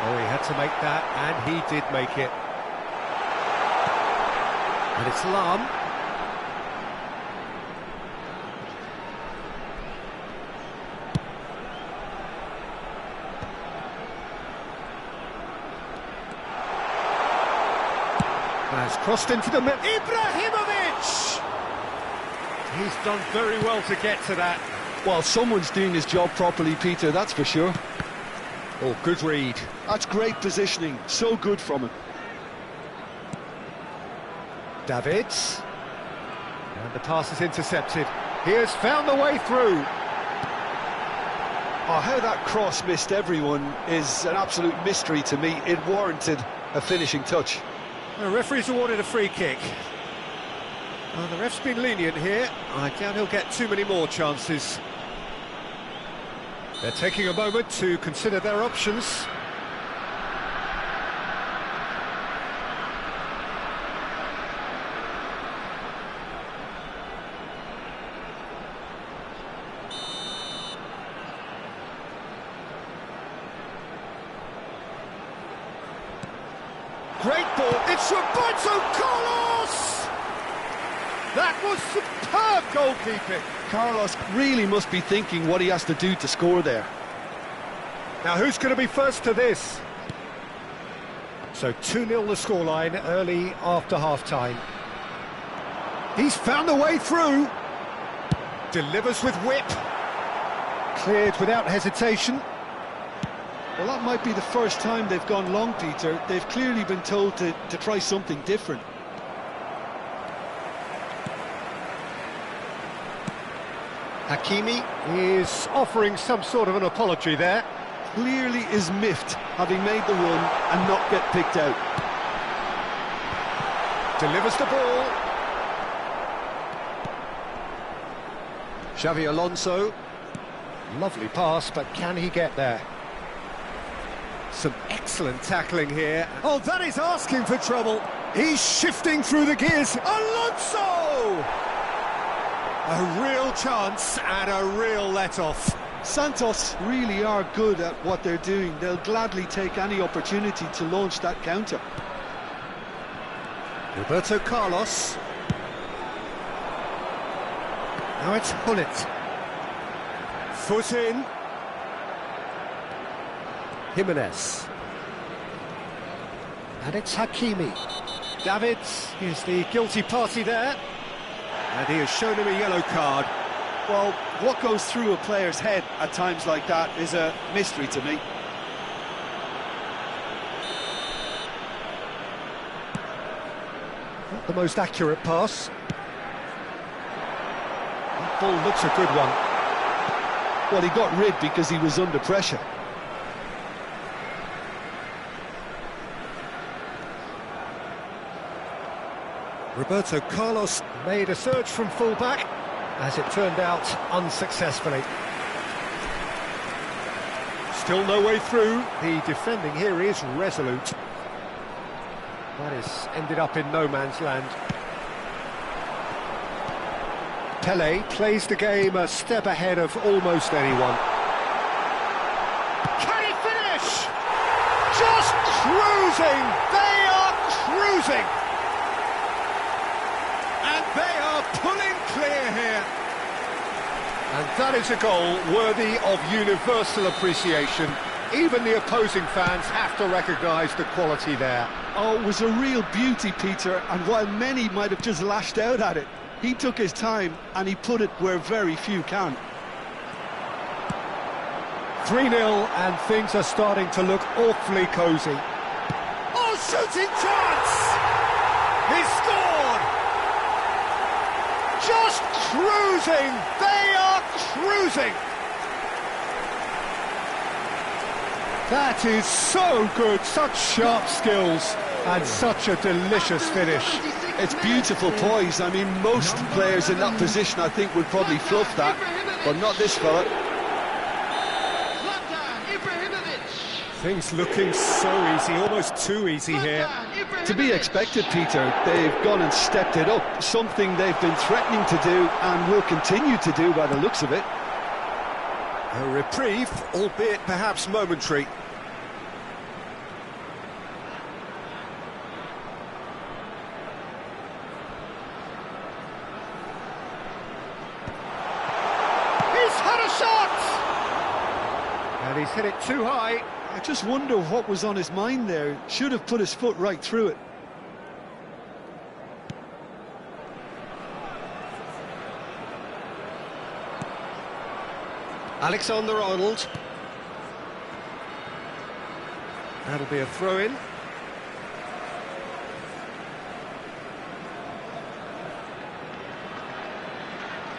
Oh, he had to make that, and he did make it. And it's Lam. Has crossed into the middle. Ibrahimovic! He's done very well to get to that. Well, someone's doing his job properly, Peter, that's for sure. Oh, good read. That's great positioning, so good from him. Davids. And the pass is intercepted. He has found the way through. Oh, how that cross missed everyone is an absolute mystery to me. It warranted a finishing touch. The referee's awarded a free kick. The ref's been lenient here. I doubt he'll get too many more chances. They're taking a moment to consider their options. Great ball, it's Roberto Carlos! That was superb goalkeeping. Carlos really must be thinking what he has to do to score there. Now who's going to be first to this? So 2-0 the scoreline early after half-time. He's found a way through. Delivers with whip. Cleared without hesitation. Well, that might be the first time they've gone long, Peter. They've clearly been told to try something different. Hakimi is offering some sort of an apology there. Clearly is miffed, having made the run and not get picked out. Delivers the ball. Xavi Alonso. Lovely pass, but can he get there? Some excellent tackling here. Oh, that is asking for trouble. He's shifting through the gears. Alonso! A real chance and a real let-off. Santos really are good at what they're doing. They'll gladly take any opportunity to launch that counter. Roberto Carlos. Now it's Hullet. Foot in. Jimenez. And it's Hakimi. Davids is the guilty party there. And he has shown him a yellow card. Well, what goes through a player's head at times like that is a mystery to me. Not the most accurate pass. That ball looks a good one. Well, he got rid because he was under pressure. Roberto Carlos made a surge from full-back, as it turned out unsuccessfully. Still no way through. The defending here is resolute. That has ended up in no man's land. Pelé plays the game a step ahead of almost anyone. Can he finish? Just cruising! They are cruising! And they are pulling clear here. And that is a goal worthy of universal appreciation. Even the opposing fans have to recognise the quality there. Oh, it was a real beauty, Peter, and while many might have just lashed out at it, he took his time and he put it where very few can. 3-0 and things are starting to look awfully cosy. Oh, shooting chance! He scored! Just cruising! They are cruising! That is so good, such sharp skills and such a delicious finish. It's beautiful poise. I mean, most players in that position, I think, would probably fluff that, but not this fella. Things looking so easy, almost too easy here. To be expected, Peter. They've gone and stepped it up, something they've been threatening to do and will continue to do by the looks of it. A reprieve, albeit perhaps momentary. He's had a shot! And he's hit it too high. I just wonder what was on his mind there. Should have put his foot right through it. Alexander-Arnold. That'll be a throw-in.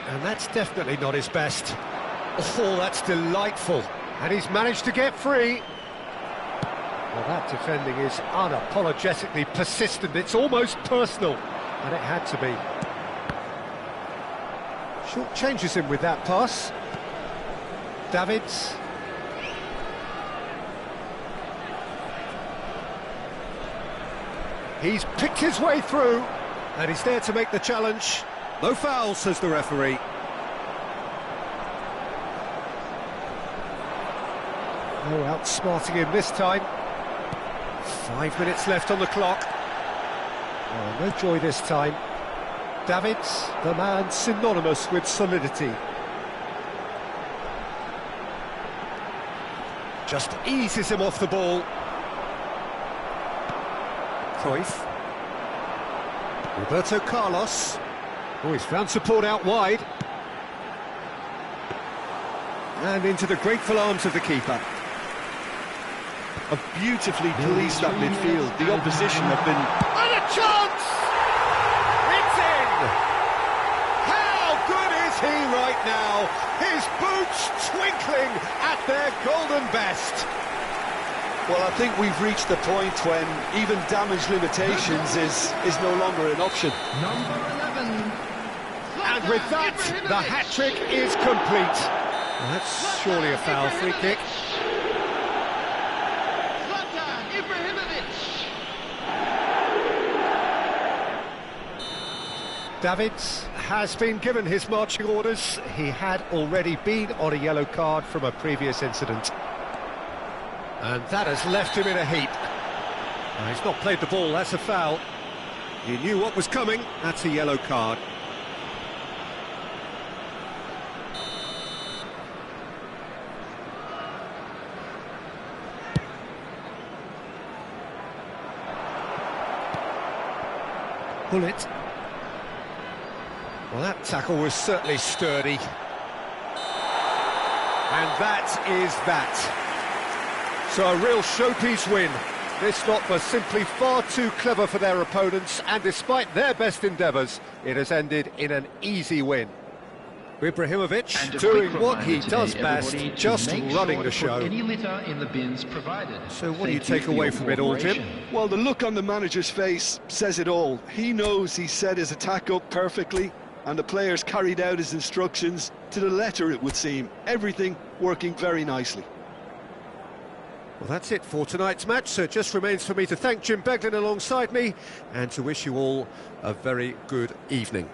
And that's definitely not his best. Oh, that's delightful. And he's managed to get free. Well, that defending is unapologetically persistent. It's almost personal. And it had to be. Short changes him with that pass. Davids. He's picked his way through, and he's there to make the challenge. No foul, says the referee. Oh, outsmarting him this time. 5 minutes left on the clock. Oh, no joy this time. Davids, the man synonymous with solidity. Just eases him off the ball. Cruyff. Roberto Carlos. Oh, he's found support out wide. And into the grateful arms of the keeper. Have beautifully policed that midfield. The opposition have been... And a chance! It's in! How good is he right now? His boots twinkling at their golden best. Well, I think we've reached the point when even damage limitations is no longer an option. Number 11. And with that, the hat-trick is complete. Well, that's surely a foul free kick. Davids has been given his marching orders. He had already been on a yellow card from a previous incident. And that has left him in a heap. Now, he's not played the ball, that's a foul. He knew what was coming, that's a yellow card. Bullet. Well, that tackle was certainly sturdy. And that is that. So a real showpiece win. This lot was simply far too clever for their opponents, and despite their best endeavours, it has ended in an easy win. Ibrahimovic doing what he does best, just running the show. Any litter in the bins provided. So what do you take away from it all, Jim? Well, the look on the manager's face says it all. He knows he set his attack up perfectly, and the players carried out his instructions to the letter, it would seem. Everything working very nicely. Well, that's it for tonight's match, so it just remains for me to thank Jim Beglin alongside me and to wish you all a very good evening.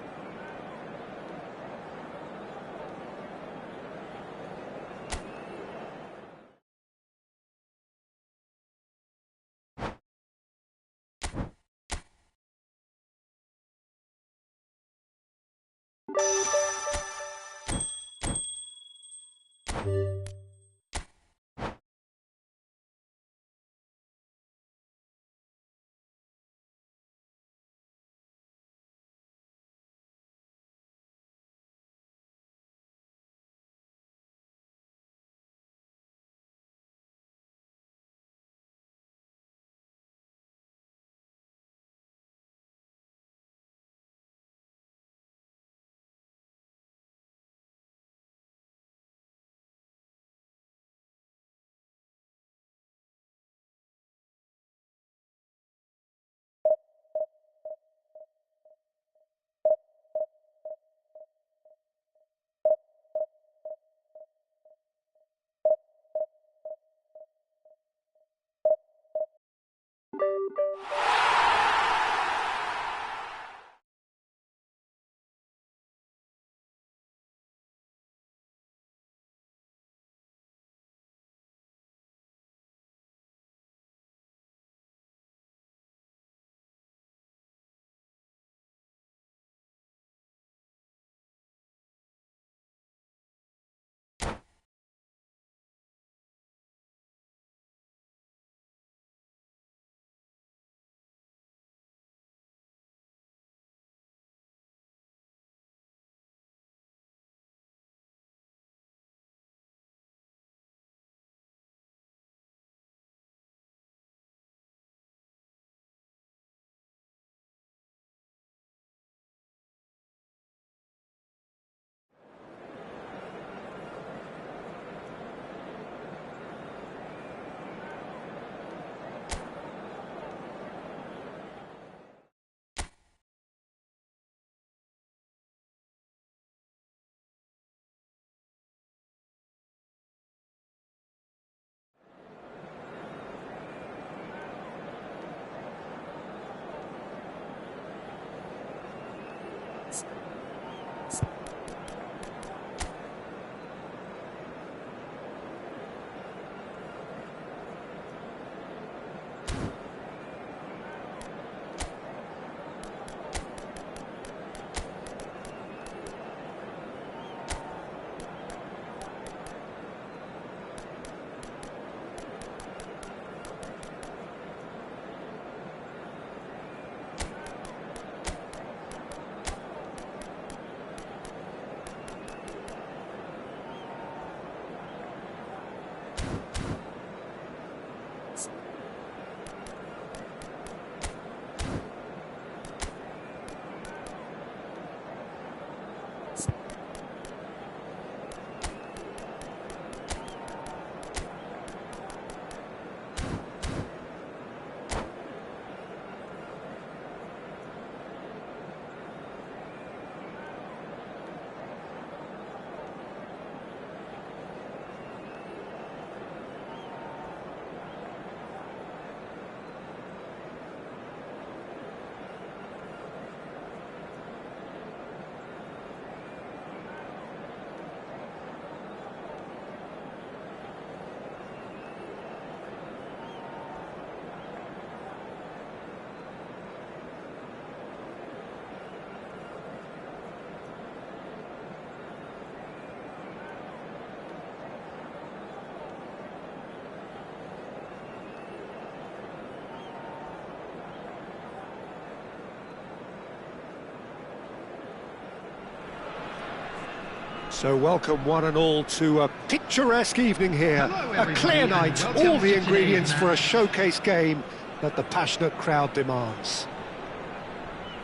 So welcome one and all to a picturesque evening here. Hello, A everybody, clear and night, welcome all the to ingredients today's for a match. showcase game that the passionate crowd demands.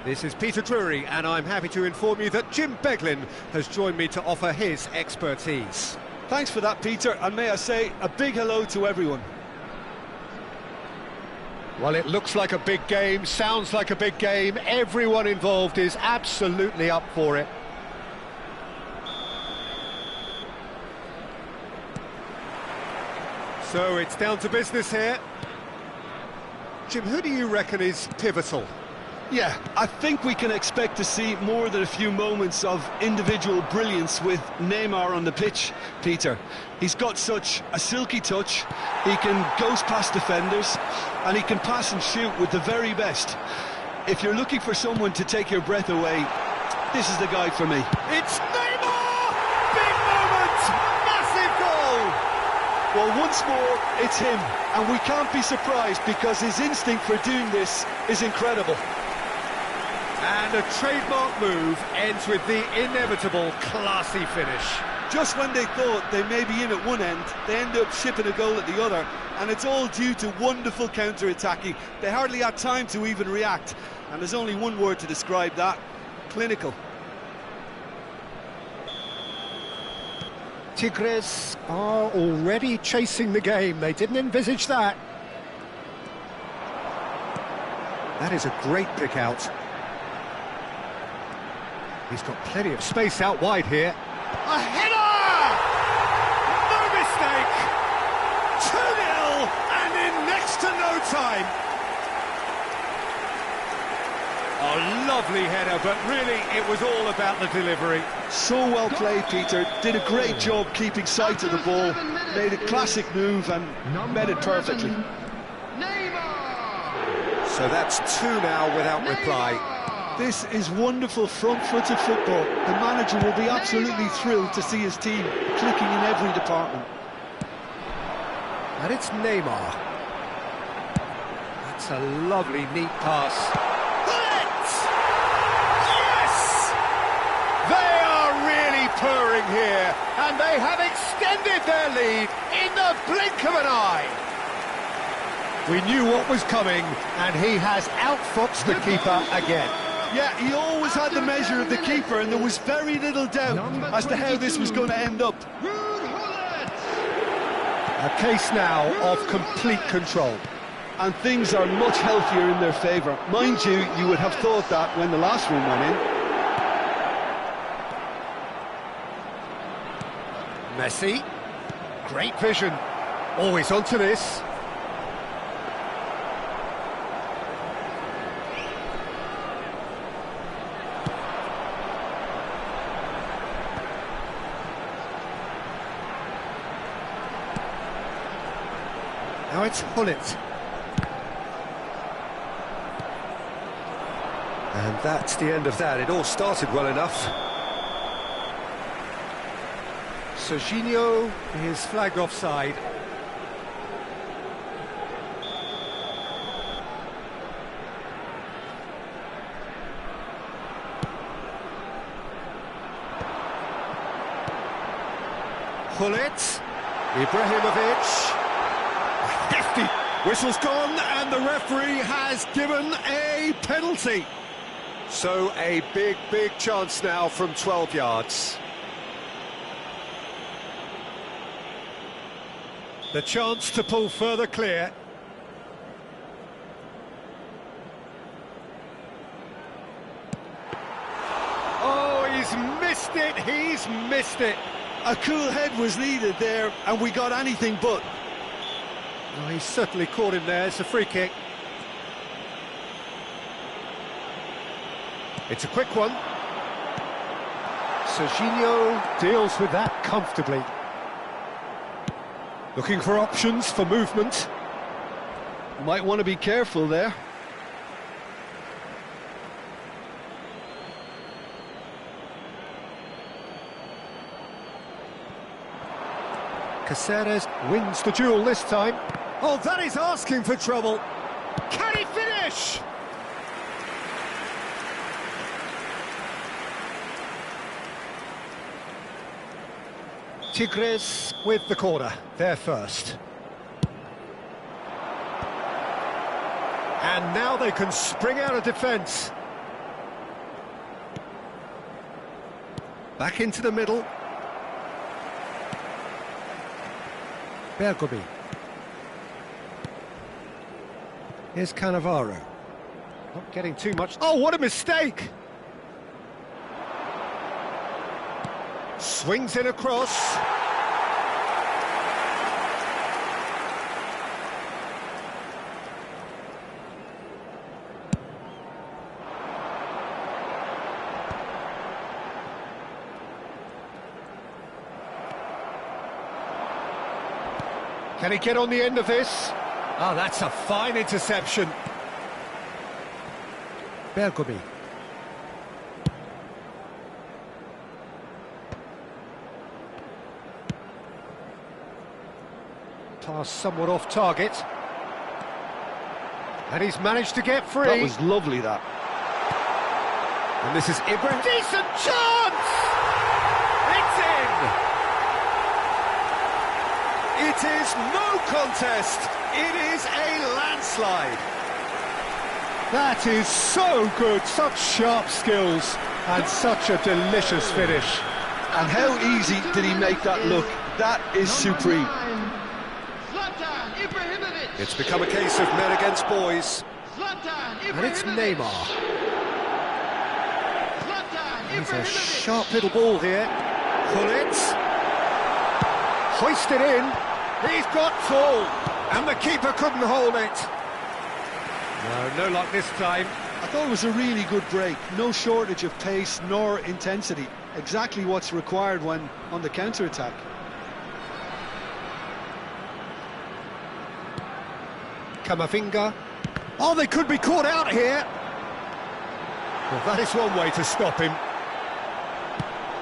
This is Peter Drury, and I'm happy to inform you that Jim Beglin has joined me to offer his expertise. Thanks for that, Peter, and may I say a big hello to everyone. Well, it looks like a big game, sounds like a big game. Everyone involved is absolutely up for it. So it's down to business here. Jim, who do you reckon is pivotal? Yeah, I think we can expect to see more than a few moments of individual brilliance with Neymar on the pitch, Peter. He's got such a silky touch, he can ghost past defenders, and he can pass and shoot with the very best. If you're looking for someone to take your breath away, this is the guy for me. It's Neymar! Big moment! Massive goal! Well, once more, it's him, and we can't be surprised because his instinct for doing this is incredible. And a trademark move ends with the inevitable classy finish. Just when they thought they may be in at one end, they end up shipping a goal at the other, and it's all due to wonderful counter-attacking. They hardly had time to even react, and there's only one word to describe that: clinical. Tigres are already chasing the game. They didn't envisage that. That is a great pick out. He's got plenty of space out wide here. A header! No mistake! 2-0 and in next to no time. A lovely header, but really it was all about the delivery. So well played, Peter. Did a great job keeping sight of the ball. Made a classic move and met it perfectly. Neymar! So that's 2 now without reply. This is wonderful front-footed football. The manager will be absolutely thrilled to see his team clicking in every department. And it's Neymar. That's a lovely, neat pass. Yes! They are really purring here, and they have extended their lead in the blink of an eye. We knew what was coming, and he has outfoxed the keeper again. Yeah, he always had the measure of the keeper, and there was very little doubt as to how this was going to end up. A case now of complete control. And things are much healthier in their favour. Mind you, you would have thought that when the last one went in. Messi, great vision, always onto this. Now it's Hullet. And that's the end of that. It all started well enough. Serginho is flagged offside. Hullet, Ibrahimovic. Hefty. Whistle's gone, and the referee has given a penalty. So a big, big chance now from 12 yards. The chance to pull further clear. Oh, he's missed it, he's missed it. A cool head was needed there, and we got anything but. Oh, he's certainly caught him there. It's a free kick. It's a quick one. Serginho deals with that comfortably. Looking for options for movement. Might want to be careful there. Caceres wins the duel this time. Oh, that is asking for trouble. Can he finish? Tigres with the corner, they're first. And now they can spring out of defence. Back into the middle. Bergomi. Here's Cannavaro. Not getting too much. Oh, what a mistake! Swings in across. Can he get on the end of this? Oh, that's a fine interception. Bergomi. Pass somewhat off target. And he's managed to get free. That was lovely, that. And this is Ibrahim. Decent chance! It's in! It is no contest. It is a landslide. That is so good. Such sharp skills and such a delicious finish. And how easy did he make that look? That is supreme. It's become a case of men against boys. And it's Neymar. He's a sharp little ball here. Pull it. Hoist it in. He's got full. And the keeper couldn't hold it. No luck this time. I thought it was a really good break. No shortage of pace nor intensity. Exactly what's required when on the counter-attack. Camavinga. Oh, they could be caught out here. Well, that is one way to stop him.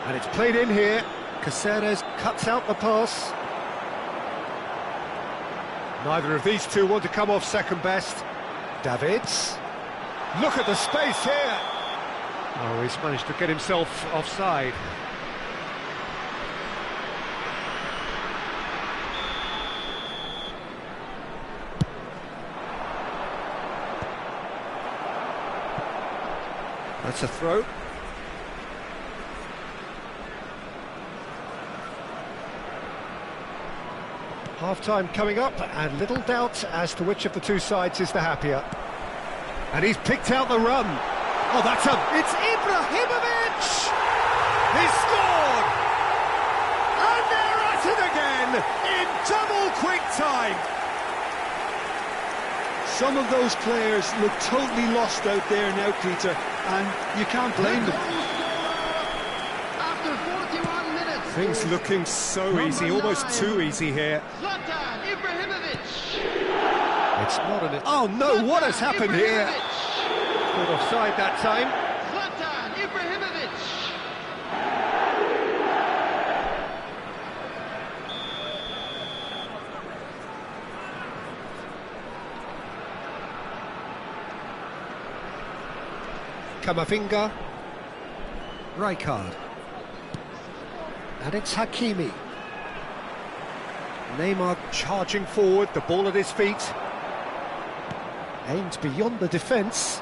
And it's played in here. Caceres cuts out the pass. Neither of these two want to come off second best. Davids. Look at the space here. Oh, he's managed to get himself offside. That's a throw. Half-time coming up, and little doubt as to which of the two sides is the happier. And he's picked out the run. Oh, it's Ibrahimovic! He's scored! And they're at it again in double quick time. Some of those players look totally lost out there now, Peter, and you can't blame them. After 41 minutes. Things looking so easy, almost too easy here. It's not an... Oh no, what has happened here? Caught offside that time. Camavinga. Rijkaard. And it's Hakimi. Neymar charging forward, the ball at his feet. Aimed beyond the defence.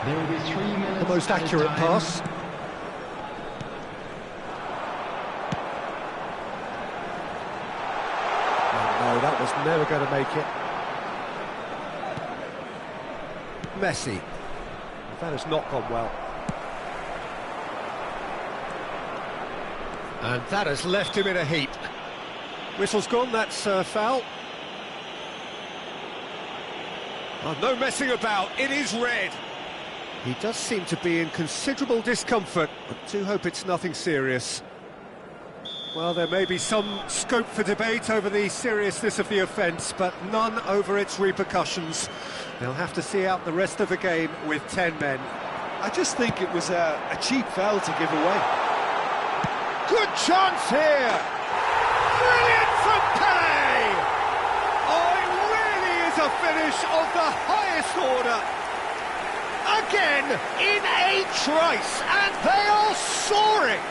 There will be 3 minutes. The most accurate pass. Oh, no, that was never going to make it. Messi. That has not gone well. And that has left him in a heap. Whistle's gone, that's foul. Oh, no messing about, it is red. He does seem to be in considerable discomfort, but do hope it's nothing serious. Well, there may be some scope for debate over the seriousness of the offence, but none over its repercussions. They'll have to see out the rest of the game with 10 men. I just think it was a cheap foul to give away. Good chance here! Brilliant from Pele! Oh, it really is a finish of the highest order! Again, in a trice, and they are soaring!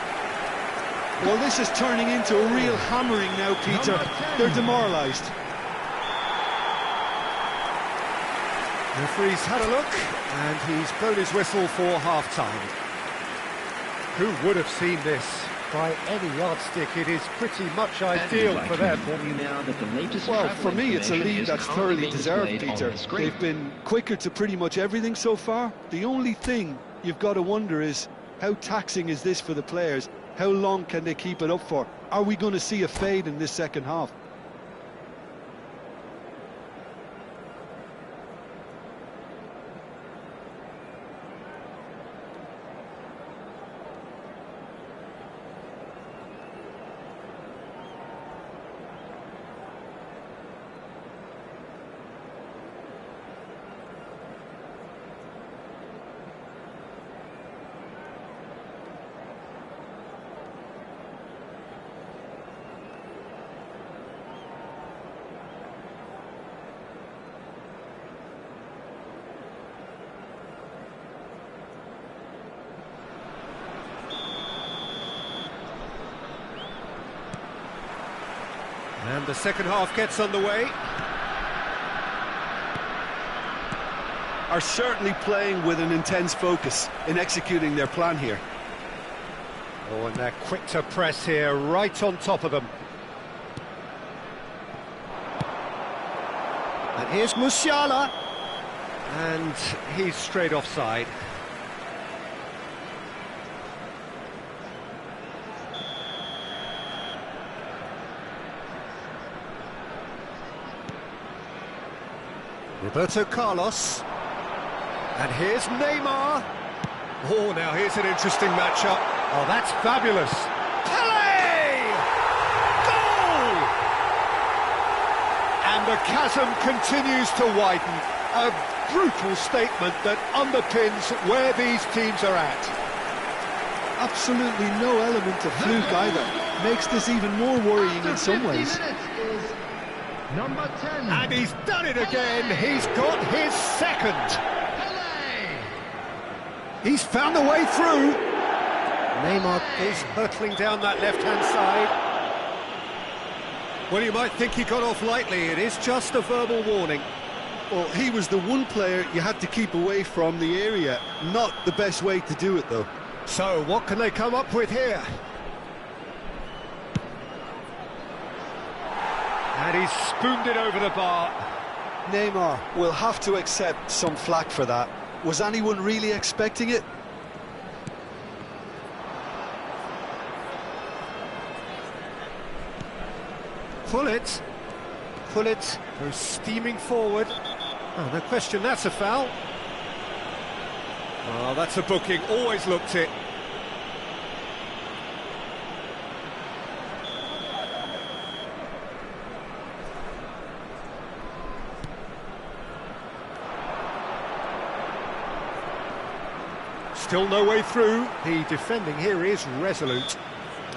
Well, this is turning into a real hammering now, Peter. They're demoralised. The referee's had a look, and he's blown his whistle for half-time. Who would have seen this? By any yardstick, it is pretty much ideal for them. Well, for me, it's a lead that's thoroughly deserved, Peter. They've been quicker to pretty much everything so far. The only thing you've got to wonder is, how taxing is this for the players? How long can they keep it up for? Are we going to see a fade in this second half? And the second half gets underway. Are certainly playing with an intense focus in executing their plan here. Oh, and they're quick to press here, right on top of them. And here's Musiala. And he's straight offside. Roberto Carlos. And here's Neymar. Oh, now here's an interesting matchup. Oh, that's fabulous. Pele! Goal! And the chasm continues to widen. A brutal statement that underpins where these teams are at. Absolutely no element of fluke either. Makes this even more worrying in some ways. Number 10. And he's done it again. He's got his second. Pele. He's found a way through. Neymar is hurtling down that left-hand side. Well, you might think he got off lightly. It is just a verbal warning. Well, he was the one player you had to keep away from the area. Not the best way to do it, though. So, what can they come up with here? And he's spooned it over the bar. Neymar will have to accept some flack for that. Was anyone really expecting it? Pullet goes steaming forward. Oh, no question, that's a foul. Oh, that's a booking, always looked it. Still no way through. The defending here is resolute.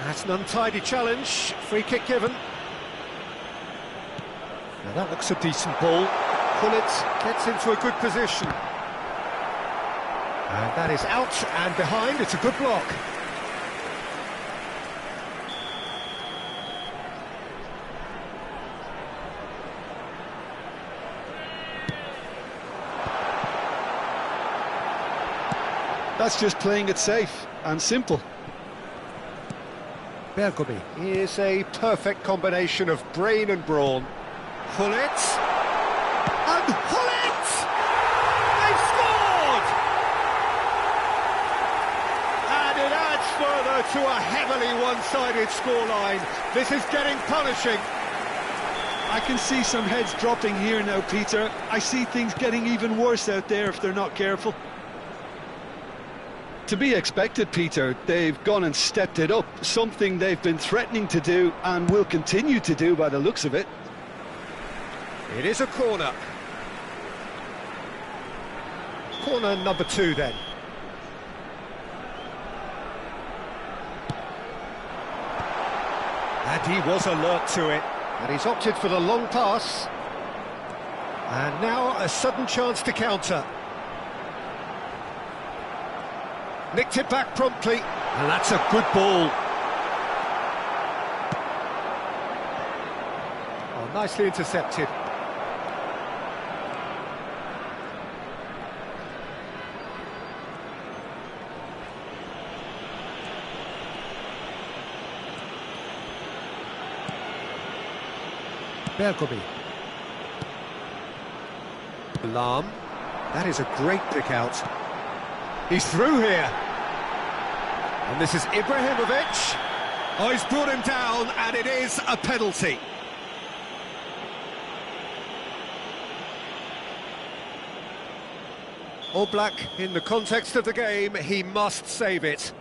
That's an untidy challenge. Free kick given. Now that looks a decent ball. Pullet gets into a good position. And that is out and behind. It's a good block. That's just playing it safe and simple. Bergomi is a perfect combination of brain and brawn. Pullet! And Pullet! They've scored! And it adds further to a heavily one-sided scoreline. This is getting punishing. I can see some heads dropping here now, Peter. I see things getting even worse out there if they're not careful. To be expected, Peter. They've gone and stepped it up, something they've been threatening to do and will continue to do by the looks of it. It is a corner. Corner number 2 then. And he was alert to it. And he's opted for the long pass. And now a sudden chance to counter. Nicked it back promptly, and that's a good ball. Oh, nicely intercepted. Bergomi. Alarm. That is a great pick out. He's through here. And this is Ibrahimovic. Oh, he's brought him down, and it is a penalty. All Black, in the context of the game, he must save it.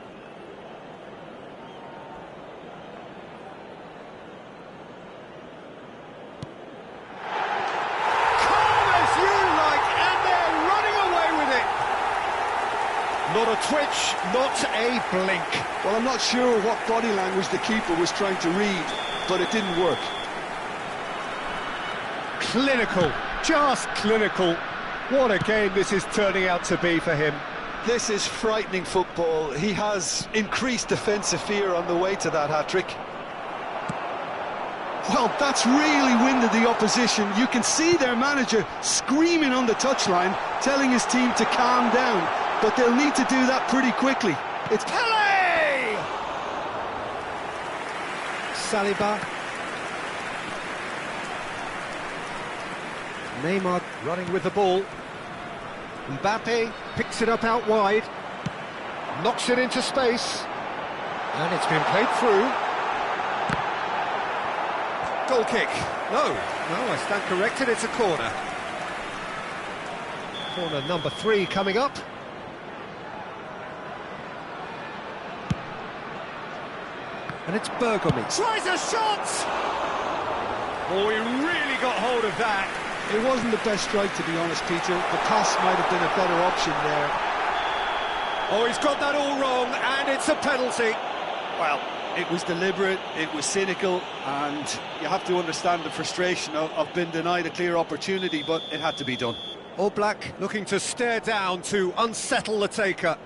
Not a twitch, not a blink. Well, I'm not sure what body language the keeper was trying to read, but it didn't work. Clinical, just clinical. What a game this is turning out to be for him. This is frightening football. He has increased defensive fear on the way to that hat-trick. Well, that's really winded the opposition. You can see their manager screaming on the touchline, telling his team to calm down. But they'll need to do that pretty quickly. It's Pele! Saliba. Neymar running with the ball. Mbappe picks it up out wide. Knocks it into space. And it's been played through. Goal kick. No, I stand corrected, it's a corner. Corner number 3 coming up. And it's Bergomi. Tries a shot! Oh, he really got hold of that. It wasn't the best strike, to be honest, Peter. The pass might have been a better option there. Oh, he's got that all wrong, and it's a penalty. Well, it was deliberate, it was cynical, and you have to understand the frustration of being denied a clear opportunity, but it had to be done. All Black looking to stare down to unsettle the taker.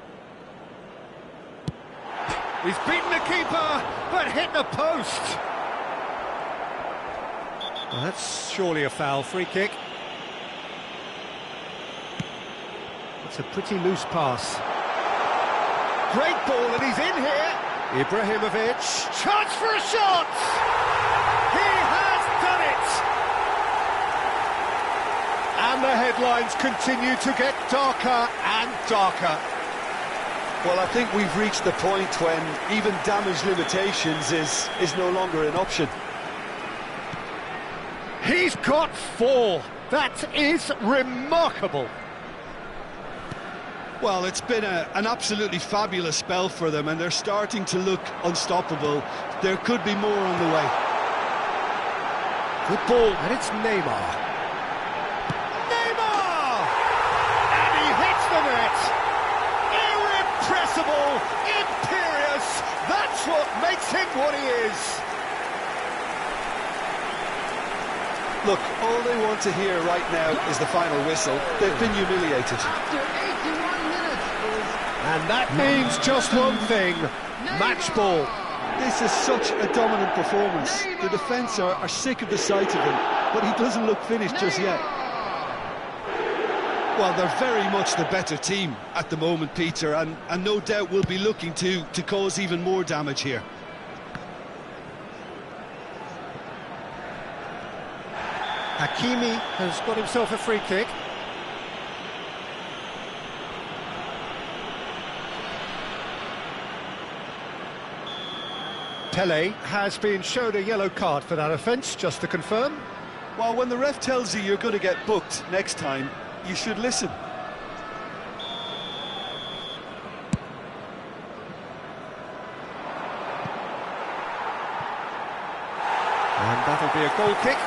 He's beaten the keeper, but hit the post. Well, that's surely a foul. Free kick. It's a pretty loose pass. Great ball, and he's in here. Ibrahimovic. Chance for a shot! He has done it! And the headlines continue to get darker and darker. Well, I think we've reached the point when even damage limitations is no longer an option. He's got 4. That is remarkable. Well, it's been an absolutely fabulous spell for them, and they're starting to look unstoppable. There could be more on the way. Good ball, and it's Neymar. Neymar! And he hits the net. Irrepressible, imperious. That's what makes him what he is. Look, all they want to hear right now is the final whistle. They've been humiliated. After 81 minutes, And that means just one thing, match ball. This is such a dominant performance. The defence are sick of the sight of him, but he doesn't look finished just yet. Well, they're very much the better team at the moment, Peter, and no doubt will be looking to cause even more damage here. Hakimi has got himself a free kick. Pele has been showed a yellow card for that offence, just to confirm. Well, when the ref tells you you're going to get booked next time, you should listen. And that'll be a goal kick.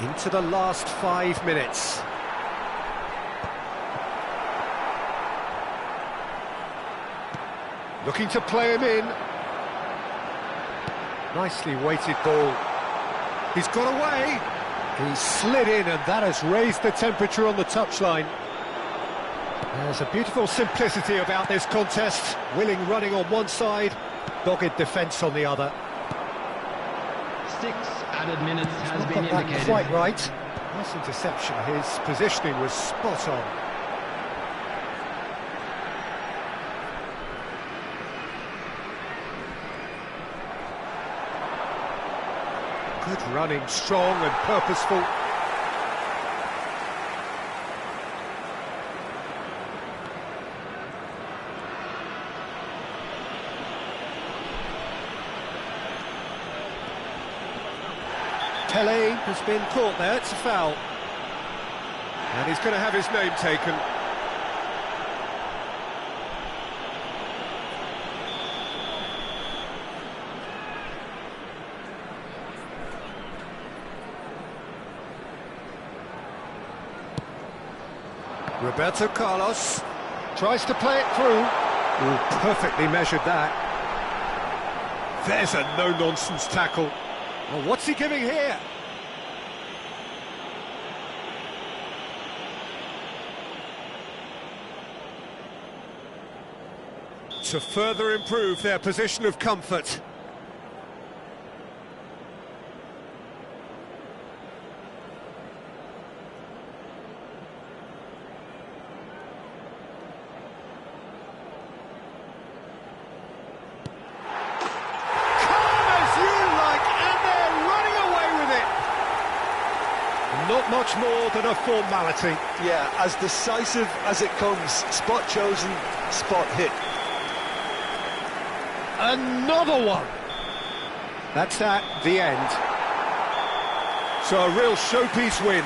Into the last 5 minutes. Looking to play him in. Nicely weighted ball. He's got away. He slid in, and that has raised the temperature on the touchline. There's a beautiful simplicity about this contest. Willing running on one side, dogged defence on the other. 6 added minutes has been Got that indicated. quite right. Nice interception. His positioning was spot on. Good running, strong and purposeful. Pele has been caught there, it's a foul. And he's going to have his name taken. Roberto Carlos tries to play it through. Ooh, perfectly measured that. There's a no-nonsense tackle. Well, what's he giving here? To further improve their position of comfort. Not much more than a formality. Yeah, as decisive as it comes. Spot chosen, spot hit. Another one. That's that, the end. So a real showpiece win.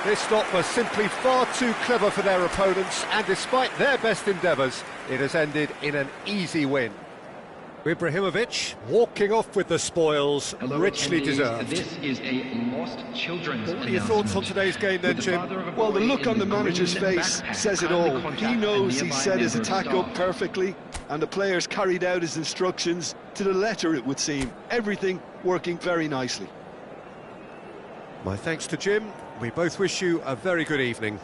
This lot was simply far too clever for their opponents, and despite their best endeavours, it has ended in an easy win. Ibrahimovic walking off with the spoils, Hello, richly attendees. deserved. This is a lost children's What are your thoughts on today's game then, Jim? Well, the look on the manager's face says it all. He knows he set his attack up perfectly, and the players carried out his instructions to the letter, it would seem. Everything working very nicely. My thanks to Jim. We both wish you a very good evening.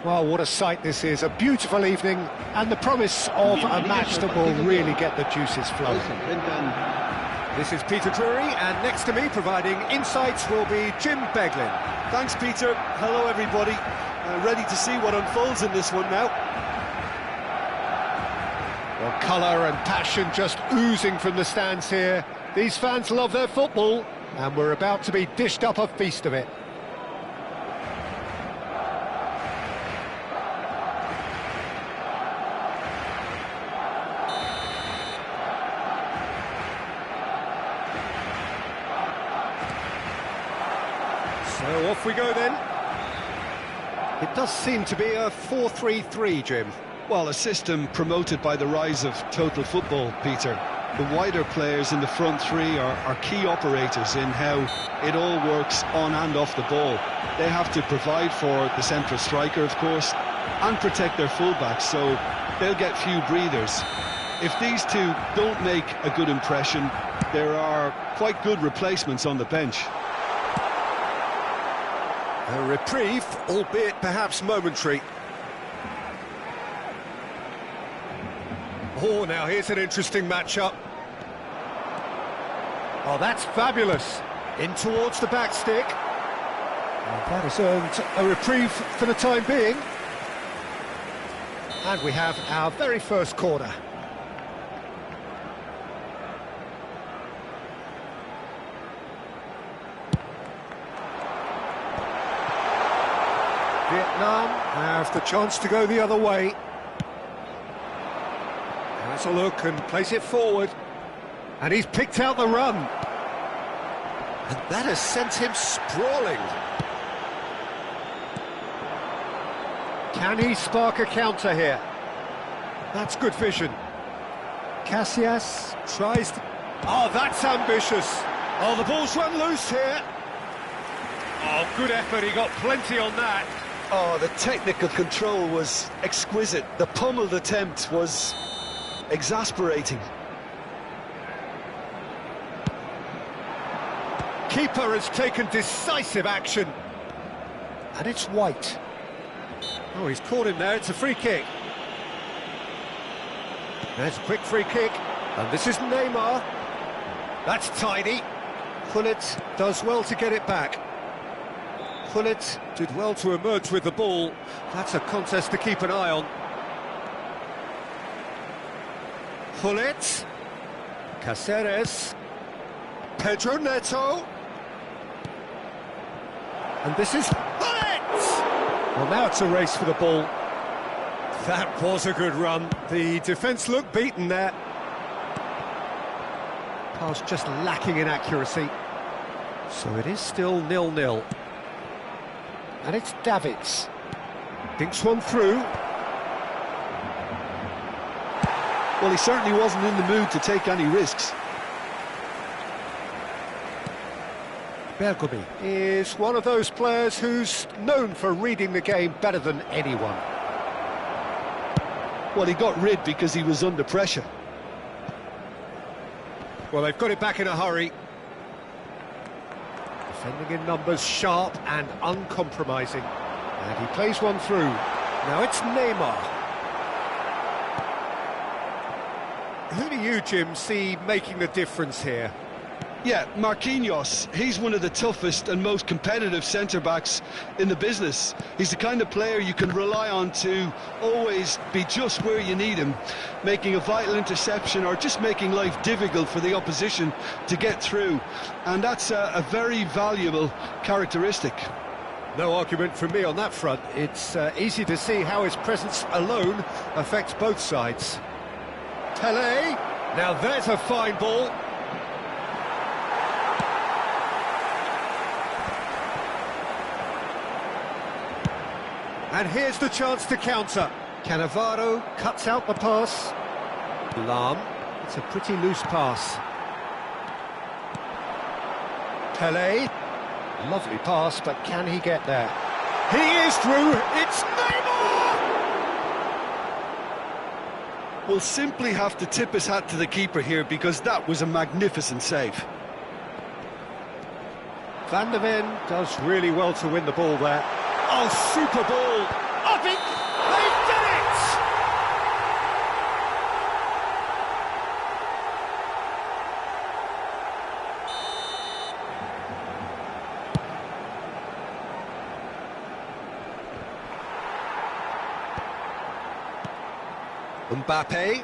Well, what a sight this is. A beautiful evening and the promise of a match that will really get the juices flowing. This is Peter Drury, and next to me providing insights will be Jim Beglin. Thanks, Peter. Hello, everybody. Ready to see what unfolds in this one now. Well, colour and passion just oozing from the stands here. These fans love their football, and we're about to be dished up a feast of it. So off we go then. It does seem to be a 4-3-3, Jim. Well, a system promoted by the rise of total football, Peter. The wider players in the front three are key operators in how it all works on and off the ball. They have to provide for the central striker, of course, and protect their fullbacks, so they'll get few breathers. If these two don't make a good impression, there are quite good replacements on the bench. A reprieve, albeit perhaps momentary. Oh, now here's an interesting matchup. Oh, that's fabulous. In towards the back stick. And that has earned a reprieve for the time being. And we have our very first corner. Vietnam have the chance to go the other way. Has a look and plays it forward. And he's picked out the run. And that has sent him sprawling. Can he spark a counter here? That's good vision. Casillas tries to... Oh, that's ambitious. Oh, the ball's run loose here. Oh, good effort, he got plenty on that. Oh, the technical control was exquisite. The pummeled attempt was exasperating. Keeper has taken decisive action. And it's White. Oh, he's caught him there, it's a free kick. There's a quick free kick. And this is Neymar. That's tidy. Gullit does well to get it back. Gullit did well to emerge with the ball. That's a contest to keep an eye on. Gullit. Cáceres. Pedro Neto. And this is Gullit! Well, now it's a race for the ball. That was a good run. The defence looked beaten there. Pass just lacking in accuracy. So it is still 0-0. And it's Davids. Dinks one through. Well, he certainly wasn't in the mood to take any risks. Bergomi is one of those players who's known for reading the game better than anyone. Well, he got rid because he was under pressure. Well, they've got it back in a hurry. Defending in numbers, sharp and uncompromising. And he plays one through. Now it's Neymar. Who do you, Jim, see making the difference here? Yeah, Marquinhos, he's one of the toughest and most competitive centre-backs in the business. He's the kind of player you can rely on to always be just where you need him, making a vital interception or just making life difficult for the opposition to get through. And that's a very valuable characteristic. No argument from me on that front. It's easy to see how his presence alone affects both sides. Tele, now there's a fine ball. And here's the chance to counter. Cannavaro cuts out the pass. Lam, it's a pretty loose pass. Pele, lovely pass, but can he get there? He is through, it's Neymar! We'll simply have to tip his hat to the keeper here because that was a magnificent save. Van der Ven does really well to win the ball there. Oh, super ball! Up it Mbappe.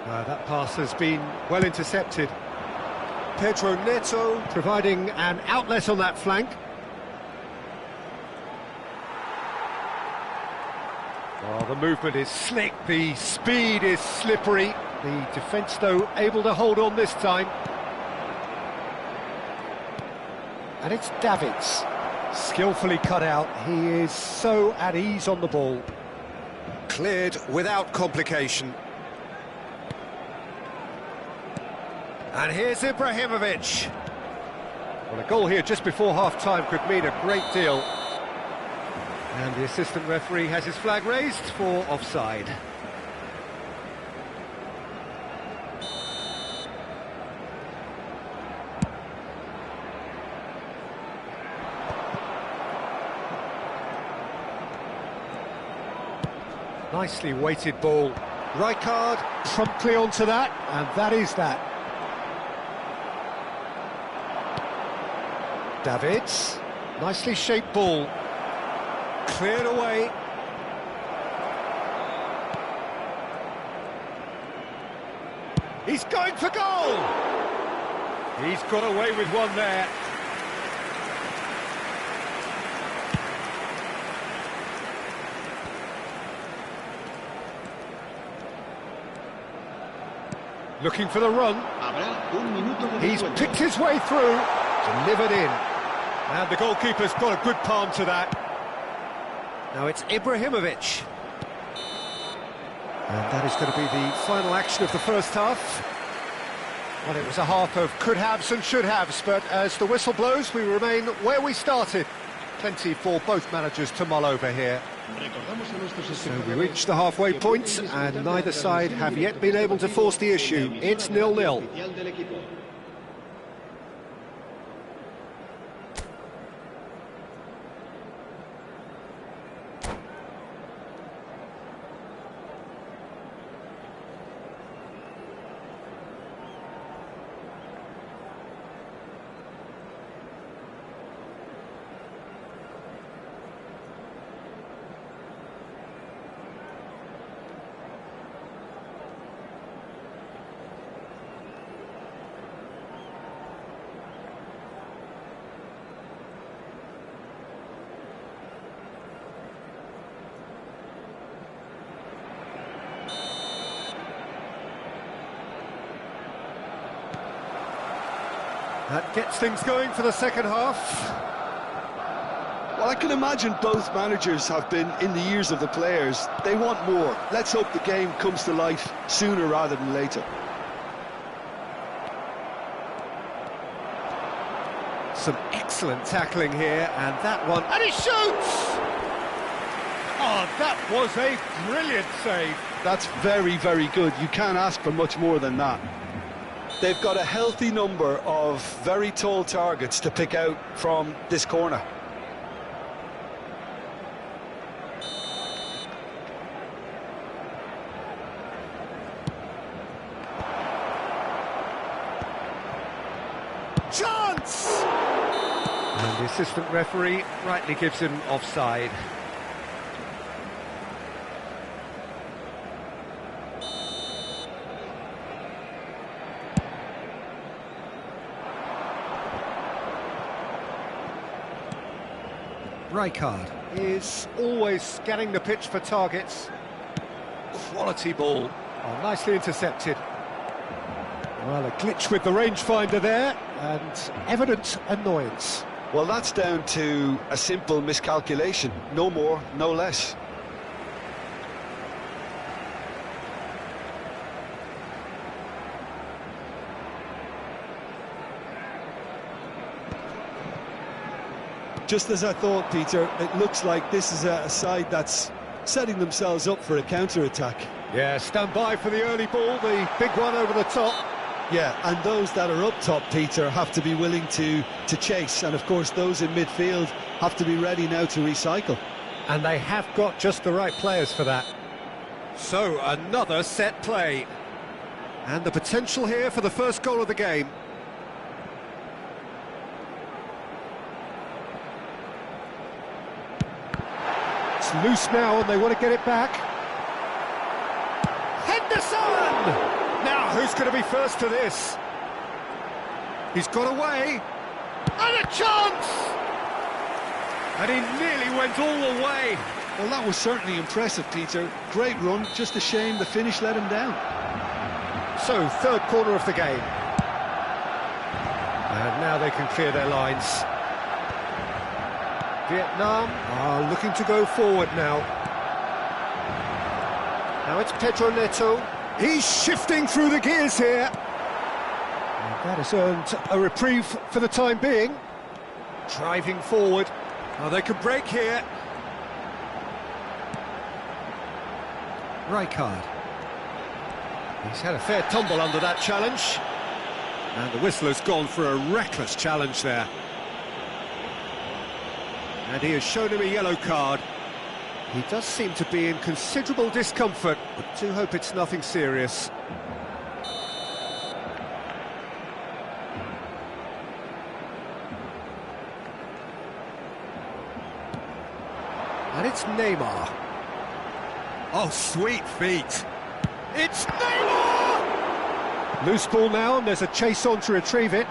That pass has been well intercepted. Pedro Neto providing an outlet on that flank. Oh, the movement is slick, the speed is slippery. The defence, though, able to hold on this time. And it's Davids. Skillfully cut out. He is so at ease on the ball. Cleared without complication. And here's Ibrahimovic. Well, a goal here just before half-time could mean a great deal. And the assistant referee has his flag raised for offside. Nicely weighted ball. Rijkaard promptly onto that, and that is that. Davids, nicely shaped ball. Cleared away. He's going for goal! He's got away with one there. Looking for the run. He's picked his way through. Delivered in. And the goalkeeper's got a good palm to that. Now it's Ibrahimovic. And that is going to be the final action of the first half. Well, it was a half of could-haves and should-haves, but as the whistle blows, we remain where we started. Plenty for both managers to mull over here. So we reached the halfway point, and neither side have yet been able to force the issue. It's 0-0. That gets things going for the second half. Well, I can imagine both managers have been in the ears of the players. They want more. Let's hope the game comes to life sooner rather than later. Some excellent tackling here, and that one... And he shoots! Oh, that was a brilliant save. That's very, very good. You can't ask for much more than that. They've got a healthy number of very tall targets to pick out from this corner. Chance! And the assistant referee rightly gives him offside. Rijkaard is always scanning the pitch for targets. Quality ball. Oh, nicely intercepted. Well, a glitch with the rangefinder there, and evident annoyance. Well, that's down to a simple miscalculation. No more, no less. Just as I thought, Peter, it looks like this is a side that's setting themselves up for a counter-attack. Yeah, stand by for the early ball, the big one over the top. Yeah, and those that are up top, Peter, have to be willing to chase. And, of course, those in midfield have to be ready now to recycle. And they have got just the right players for that. So, another set play. And the potential here for the first goal of the game. It's loose now and they want to get it back. Henderson! Now, who's going to be first to this? He's got away. And a chance! And he nearly went all the way. Well, that was certainly impressive, Peter. Great run, just a shame the finish let him down. So, third corner of the game. And now they can clear their lines. Vietnam are looking to go forward now. Now it's Pedro Neto. He's shifting through the gears here. And that has earned a reprieve for the time being. Driving forward. Oh, they could break here. Rijkaard. He's had a fair tumble under that challenge. And the whistle has gone for a reckless challenge there. And he has shown him a yellow card. He does seem to be in considerable discomfort, but do hope it's nothing serious. And it's Neymar. Oh, sweet feet. It's Neymar! Loose ball now, and there's a chase on to retrieve it.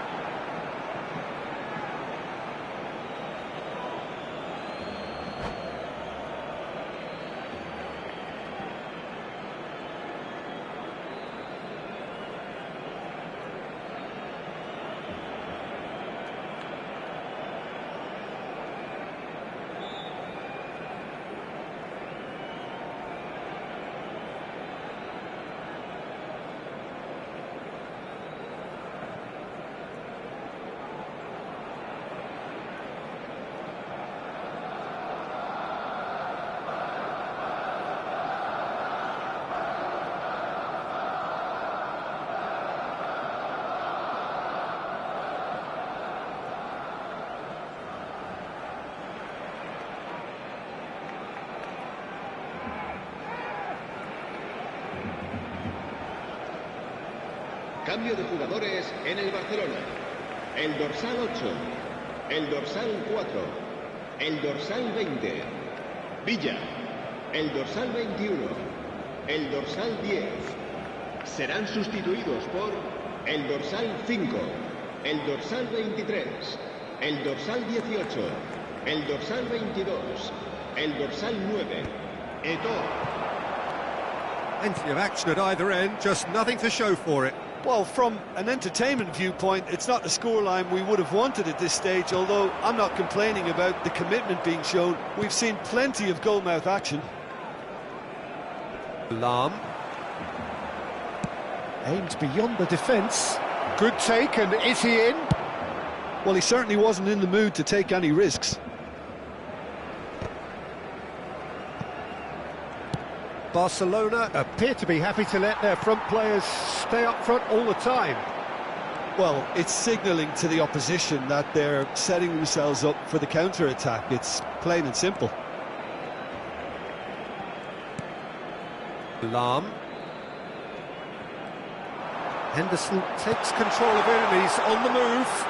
Cambio de jugadores en el Barcelona. El dorsal 8, el dorsal 4, el dorsal 20, Villa, el dorsal 21, el dorsal 10. Serán sustituidos por el dorsal 5, el dorsal 23, el dorsal 18, el dorsal 22, el dorsal 9, Eto'o. Plenty of action at either end, just nothing to show for it. Well, from an entertainment viewpoint, it's not the scoreline we would have wanted at this stage, although I'm not complaining about the commitment being shown. We've seen plenty of goalmouth action. Lahm. Aimed beyond the defence. Good take, and is he in? Well, he certainly wasn't in the mood to take any risks. Barcelona appear to be happy to let their front players stay up front all the time. Well, it's signalling to the opposition that they're setting themselves up for the counter-attack. It's plain and simple. Lahm. Henderson takes control of it and he's on the move.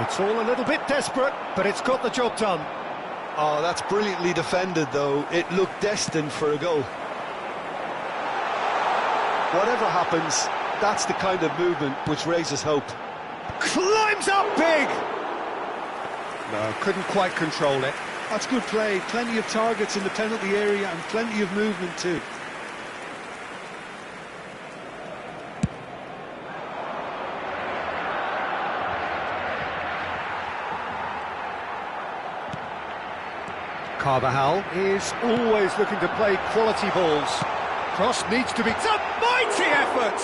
It's all a little bit desperate, but it's got the job done. Oh, that's brilliantly defended, though. It looked destined for a goal. Whatever happens, that's the kind of movement which raises hope. Climbs up big! No, couldn't quite control it. That's good play. Plenty of targets in the penalty area and plenty of movement too. Carvajal is always looking to play quality balls. Cross needs to be... It's a mighty effort!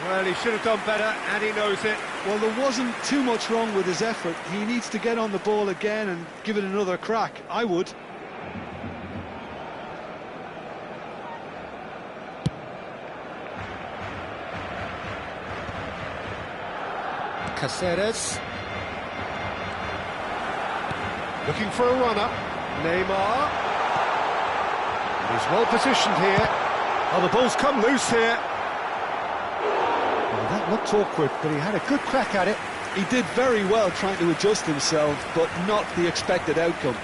Well, he should have done better, and he knows it. Well, there wasn't too much wrong with his effort. He needs to get on the ball again and give it another crack. I would. Caceres. Looking for a runner. Neymar. He's well positioned here. Oh, the ball's come loose here. Well, that looked awkward, but he had a good crack at it. He did very well trying to adjust himself, but not the expected outcome.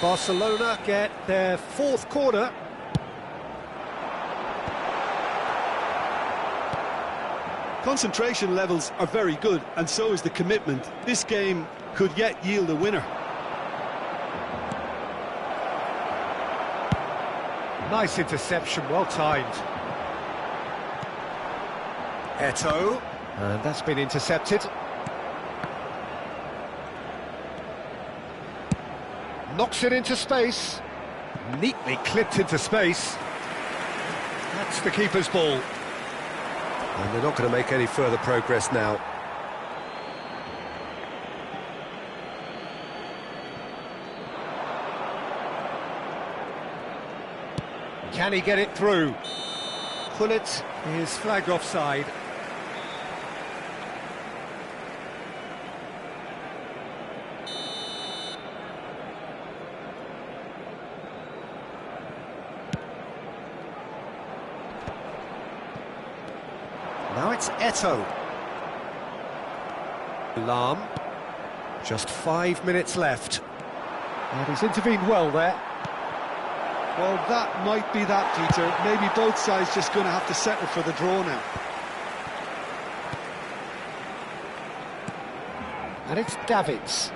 Barcelona get their fourth corner. Concentration levels are very good, and so is the commitment. This game could yet yield a winner. Nice interception, well timed. Eto'o, and that's been intercepted. Knocks it into space. Neatly clipped into space. That's the keeper's ball. And they're not going to make any further progress now. Can he get it through? Pullet is flagged offside. Now it's Eto'o. Lam. Just 5 minutes left. And he's intervened well there. Well, that might be that, Peter. Maybe both sides just going to have to settle for the draw now. And it's Davids.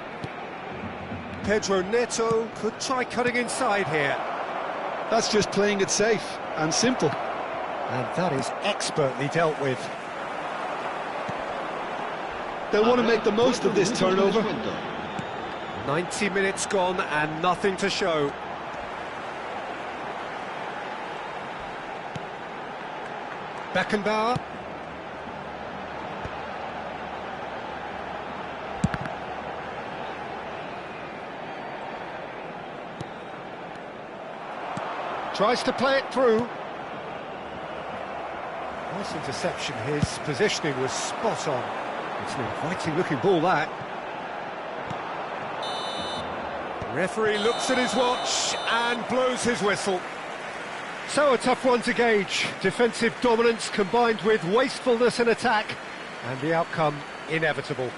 Pedro Neto could try cutting inside here. That's just playing it safe and simple. And that is expertly dealt with. They'll want to make the most of this turnover. 90 minutes gone and nothing to show. Beckenbauer. Tries to play it through. Nice interception. His positioning was spot on. It's an inviting looking ball, that. Referee looks at his watch and blows his whistle. So a tough one to gauge. Defensive dominance combined with wastefulness in attack, and the outcome inevitable.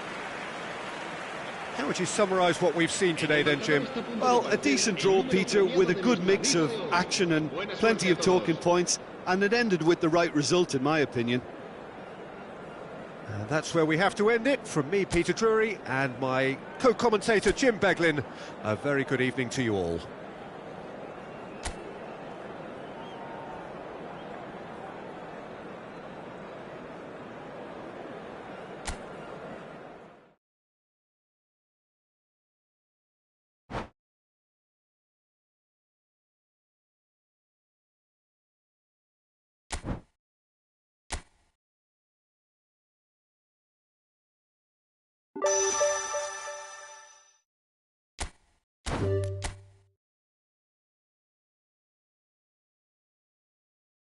How would you summarise what we've seen today then, Jim? Well, a decent draw, Peter, with a good mix of action and plenty of talking points, and it ended with the right result, in my opinion. And that's where we have to end it. From me, Peter Drury, and my co-commentator, Jim Beglin. A very good evening to you all.